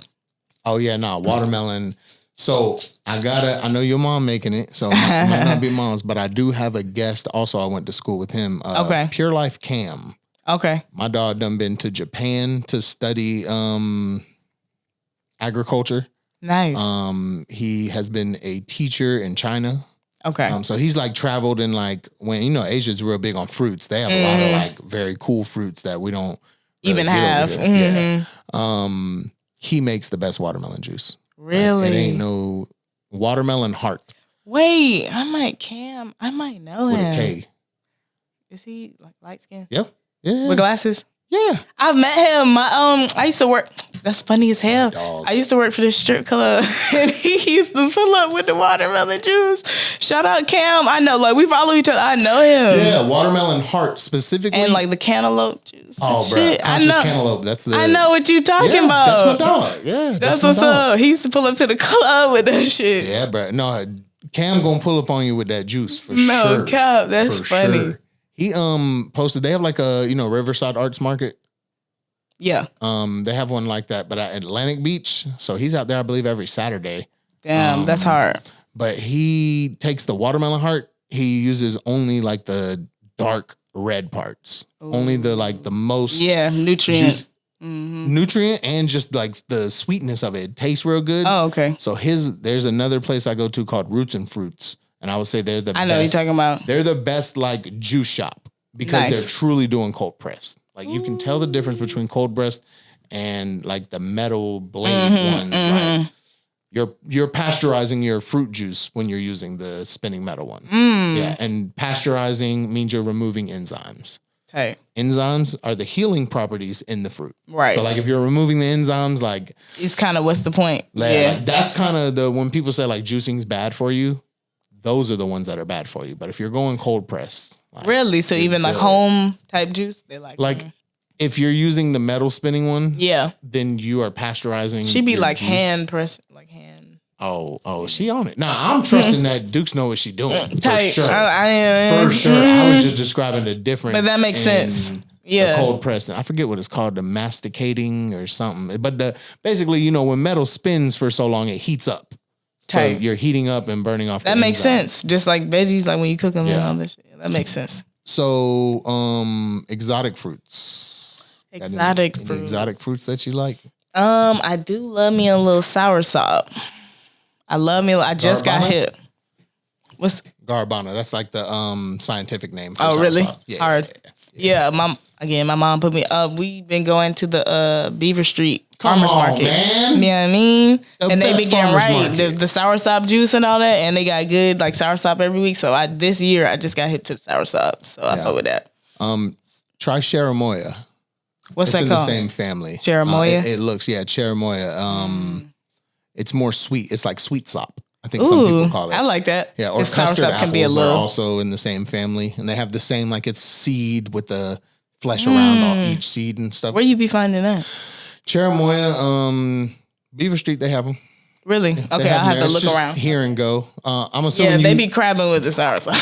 Oh yeah, no, watermelon. So I know your mom making it, so it might not be mom's, but I do have a guest also. I went to school with him. Pure Life Cam. Okay. My dog done been to Japan to study agriculture. Nice. He has been a teacher in China. Okay. So he's like traveled in like when Asia's real big on fruits. They have a lot of like very cool fruits that we don't really even have. Yeah. He makes the best watermelon juice. Really? Like, it ain't no watermelon heart. Wait, I might know him. With a K. Is he like light skin? Yep. Yeah. With glasses? Yeah. I've met him. I used to work. That's funny as hell. I used to work for this strip club, and he used to pull up with the watermelon juice. Shout out Cam. I know, like we follow each other. I know him. Yeah, watermelon heart specifically, and like the cantaloupe juice. Oh, bro, conscious cantaloupe. That's I know what you talking about. That's my dog. Yeah, that's what's up. He used to pull up to the club with that shit. Yeah, bro. No, Cam gonna pull up on you with that juice for sure. No, Cap, that's funny. Sure. He posted. They have like a Riverside Arts Market. Yeah. They have one like that, but at Atlantic Beach. So he's out there, I believe, every Saturday. Damn, that's hard. But he takes the watermelon heart. He uses only like the dark red parts. Ooh. Only the most nutrient. Nutrient and just like the sweetness of it. It tastes real good. Oh, okay. So there's another place I go to called Roots and Fruits. And I would say they're the best. I know what you're talking about. They're the best like juice shop because they're truly doing cold pressed. Like you can tell the difference between cold pressed and like the metal blade ones. Like you're pasteurizing your fruit juice when you're using the spinning metal one. Yeah, and pasteurizing means you're removing enzymes. Hey. Enzymes are the healing properties in the fruit. Right. So like if you're removing the enzymes, like it's kind of what's the point? Like, that's kind of when people say like juicing's bad for you, those are the ones that are bad for you. But if you're going cold pressed, like, really, so even like home type juice, they like if you're using the metal spinning one, then you are pasteurizing. She be like juice. Hand press, like hand. Oh, she on it. Nah, I'm trusting that Dukes know what she doing for sure. I am for sure. I was just describing the difference, but that makes sense. Yeah, the cold pressed. I forget what it's called, the masticating or something. But basically, when metal spins for so long, it heats up. So you're heating up and burning off. That makes sense. Just like veggies, like when you cook them and all this shit. That makes sense. So, exotic fruits. Exotic fruits. Exotic fruits that you like? I do love me a little soursop. I love me. I just got hit. What's Garabana? That's like the scientific name. For soursop. Really? Yeah, hard. Yeah. My mom put me up. We've been going to the Beaver Street Farmers Market. Man. You know what I mean? And they be getting the soursop juice and all that, and they got good like soursop every week. So this year I just got hip to the soursop. So I fuck with that. Try Cherimoya. What's it's that in called? The same family. Cherimoya? It looks, Cherimoya. It's more sweet. It's like sweet sop. I think some people call it. I like that. Yeah, or custard apples are also in the same family. And they have the same, like it's seed with the flesh around each seed and stuff. Where you be finding that? Cherimoya, Beaver Street, they have them. Really? Okay, I'll have to look around. Here and go. I'm assuming they be crabbing with the soursop.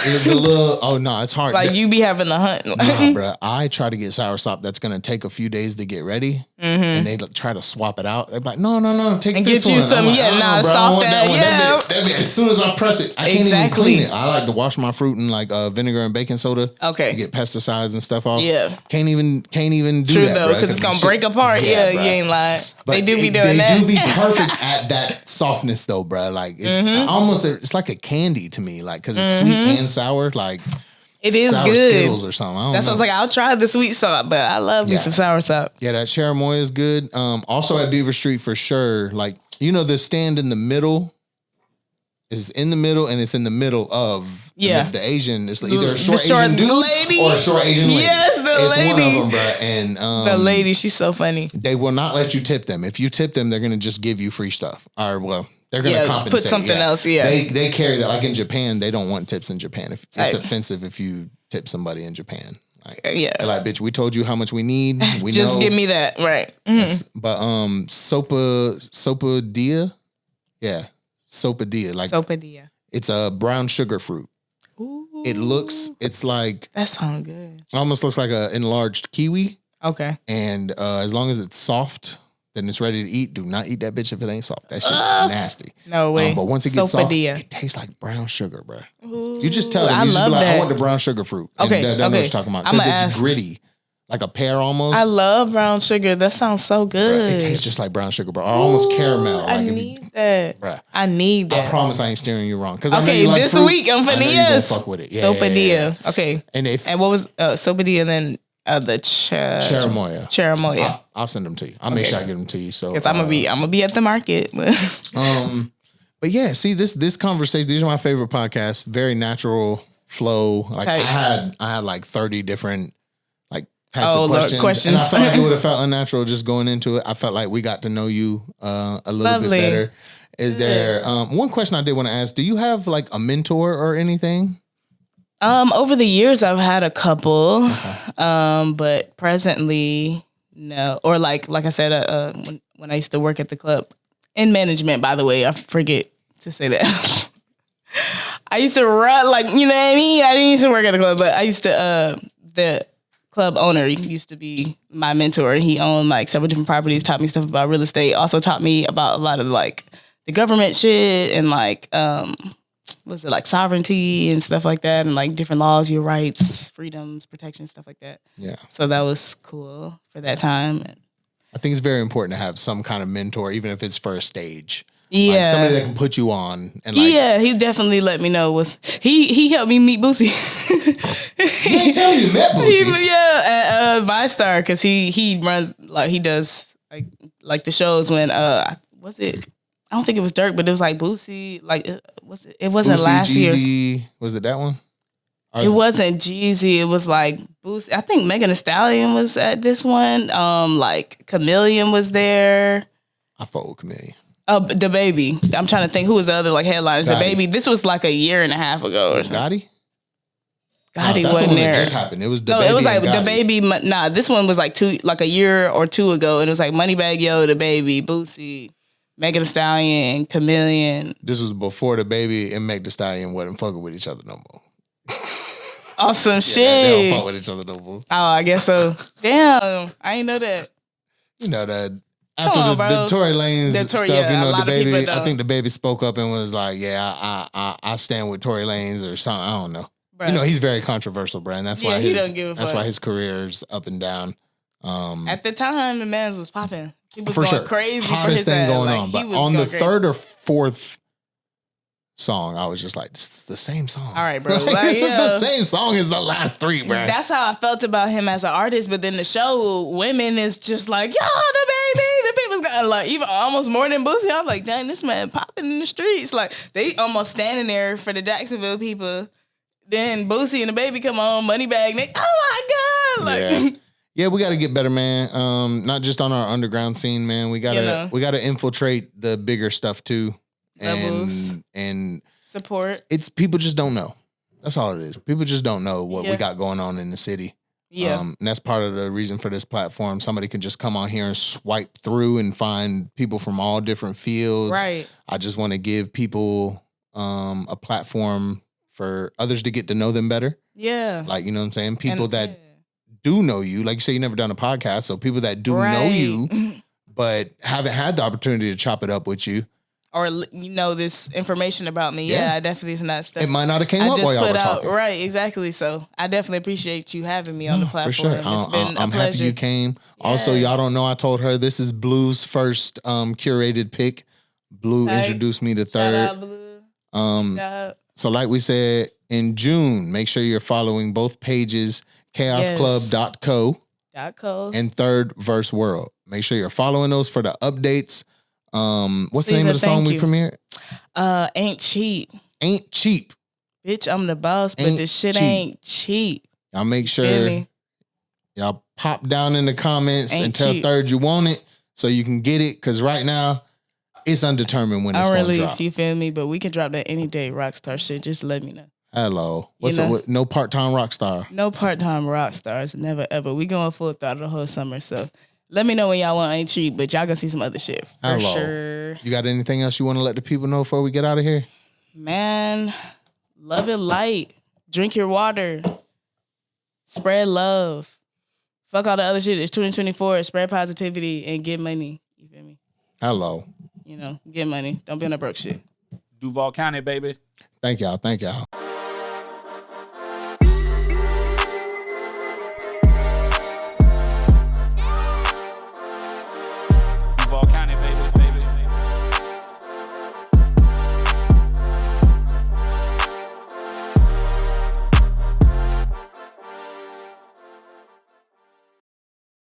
It's hard. Like you be having to hunt. Nah, bro. I try to get soursop that's going to take a few days to get ready. And they try to swap it out. They're like, no, take and this get you one. some, like, bro, soft that. As soon as I press it, I can't even clean it. I like to wash my fruit in like vinegar and baking soda. Okay. To get pesticides and stuff off. Yeah. Can't even do True that, though, because it's going to break apart. Yeah, you ain't lying. But they do be doing that. They do be perfect at that softness though, bro. Like it's like a candy to me, like because it's sweet and sour. Like it is sour good. Skittles or something. That's what I was like. I'll try the sweet salt, but I love me some soursop. Yeah, that Cherimoya is good. Also at Beaver Street for sure. Like the stand in the middle is in the middle, and it's in the middle of the Asian. It's either a short Asian dude or a short Asian lady. Yes, it's lady. One of them, bro. And the lady, she's so funny. They will not let you tip them. If you tip them, they're gonna just give you free stuff. Or they're gonna compensate. Put something else. Yeah, they carry that. Like in Japan, they don't want tips in Japan. It's offensive if you tip somebody in Japan. Like, they're like, bitch, we told you how much we need. We just give me that, right? But sopadilla, sopadilla, like sopadilla. It's a brown sugar fruit. Ooh. It's like that sounds good. Almost looks like an enlarged kiwi. Okay. And as long as it's soft, then it's ready to eat. Do not eat that bitch if it ain't soft. That shit's nasty. No way. But once it gets soft, it tastes like brown sugar, bro. Ooh, you just tell them. I love that. I want the brown sugar fruit. Okay. That's what you're talking about. Because it's gritty. Like a pear almost. I love brown sugar. That sounds so good. Bruh, it tastes just like brown sugar, bro. Almost caramel. I need that. Bruh. I need that. I promise I ain't steering you wrong. Okay, this week I'm finna yes. Fuck with it. Sopadilla. Okay. And what was sopadilla and then the Cherimoya. Cherimoya. I'll send them to you. I'll make sure I get them to you. So because I'm gonna be at the market. But yeah, see this conversation. These are my favorite podcasts. Very natural flow. Like I had like 30 different types of questions. And I felt like it would have felt unnatural just going into it. I felt like we got to know you a little bit better. Is there one question I did want to ask? Do you have like a mentor or anything? Over the years, I've had a couple, but presently, no. Or like I said, when I used to work at the club in management. By the way, I forget to say that. I used to run, like, you know what I mean? I didn't used to work at a club, but I used to, the club owner used to be my mentor. He owned like several different properties, taught me stuff about real estate, also taught me about a lot of like the government shit and like, was it like sovereignty and stuff like that and like different laws, your rights, freedoms, protections, stuff like that. Yeah. So that was cool for that time. I think it's very important to have some kind of mentor, even if it's for a stage. Yeah. Like somebody that can put you on. And like, yeah, he definitely let me know he helped me meet Boosie. He ain't tell you met Boosie. Yeah, at ViStar, because he runs, like, he does like the shows when was it? I don't think it was Dirk, but it was like Boosie. Like, it wasn't Boosie, last Jeezy. year. Was it that one? It wasn't Jeezy. It was like Boosie. I think Megan Thee Stallion was at this one. Like Chameleon was there. I fuck with Chameleon. Oh, the baby. I'm trying to think who was the other like headliners. The baby. This was like a year and a half ago or something. Gotti that's wasn't the one there. That just happened. It was the no, baby. It was like the baby. Nah, this one was like a year or two ago, and it was like Moneybagg Yo, the baby, Boosie, Megan Thee Stallion, Chameleon. This was before the baby and Meg Thee Stallion wasn't fucking with each other no more. Awesome shit. They don't fuck with each other no more. Oh, I guess so. Damn, I ain't know that. You know that after the Tory Lanez stuff, yeah, you know, the baby. I think the baby spoke up and was like, "Yeah, I stand with Tory Lanez or something." I don't know. Bruh. You know, he's very controversial, Brand. That's why he don't give a that's fuck. why his career's up and down. At the time, the man's was popping. He was for going sure, crazy hottest for his thing ass. going Like, on. But he was on the going crazy. third or fourth song, I was just like, "This is the same song." All right, bro. Like, Like, this is the same song as the last three, bro. That's how I felt about him as an artist. But then the show, women is just like, yo, the baby. The people's got like even almost more than Boosie. I'm like, dang, this man popping in the streets. Like they almost standing there for the Jacksonville people. Then Boosie and the baby come on, Moneybagg. They, oh my god, like. Yeah, we got to get better, man. Not just on our underground scene, man. We gotta infiltrate the bigger stuff too, and support. It's people just don't know. That's all it is. People just don't know what we got going on in the city. Yeah, and that's part of the reason for this platform. Somebody can just come on here and swipe through and find people from all different fields. Right. I just want to give people a platform for others to get to know them better. Yeah, like, you know what I'm saying. People that do know you, like you say, you never done a podcast, so people that do know you, but haven't had the opportunity to chop it up with you. Or, you know, this information about me. Yeah, I definitely is not stuff. It might not have came up while y'all were talking. Right, exactly. So I definitely appreciate you having me on the platform. For sure. It's been a I'm pleasure. happy you came. Yeah. Also, y'all don't know, I told her this is Blue's first curated pick. Blue introduced me to Third. Shout out, Blue. So like we said, in June, make sure you're following both pages, chaosclub.co and 3rdVsWorld. Make sure you're following those for the updates. What's the name of the song we premiered? Ain't Cheap. Ain't Cheap. Bitch, I'm the boss, but this shit ain't cheap. Y'all make sure y'all pop down in the comments and tell Third you want it so you can get it. Cause right now it's undetermined when it's going to drop. You feel me? But we can drop that any day. Rockstar shit. Just let me know. Hello. No part-time rock star? No part-time rock stars. Never ever. We going full throttle the whole summer. So let me know when y'all want Ain't Cheap, but y'all gonna see some other shit for sure. You got anything else you want to let the people know before we get out of here? Man, love it light. Drink your water. Spread love. Fuck all the other shit. It's 2024. Spread positivity and get money. You feel me? Hello. You know, get money. Don't be on that broke shit. Duval County, baby. Thank y'all.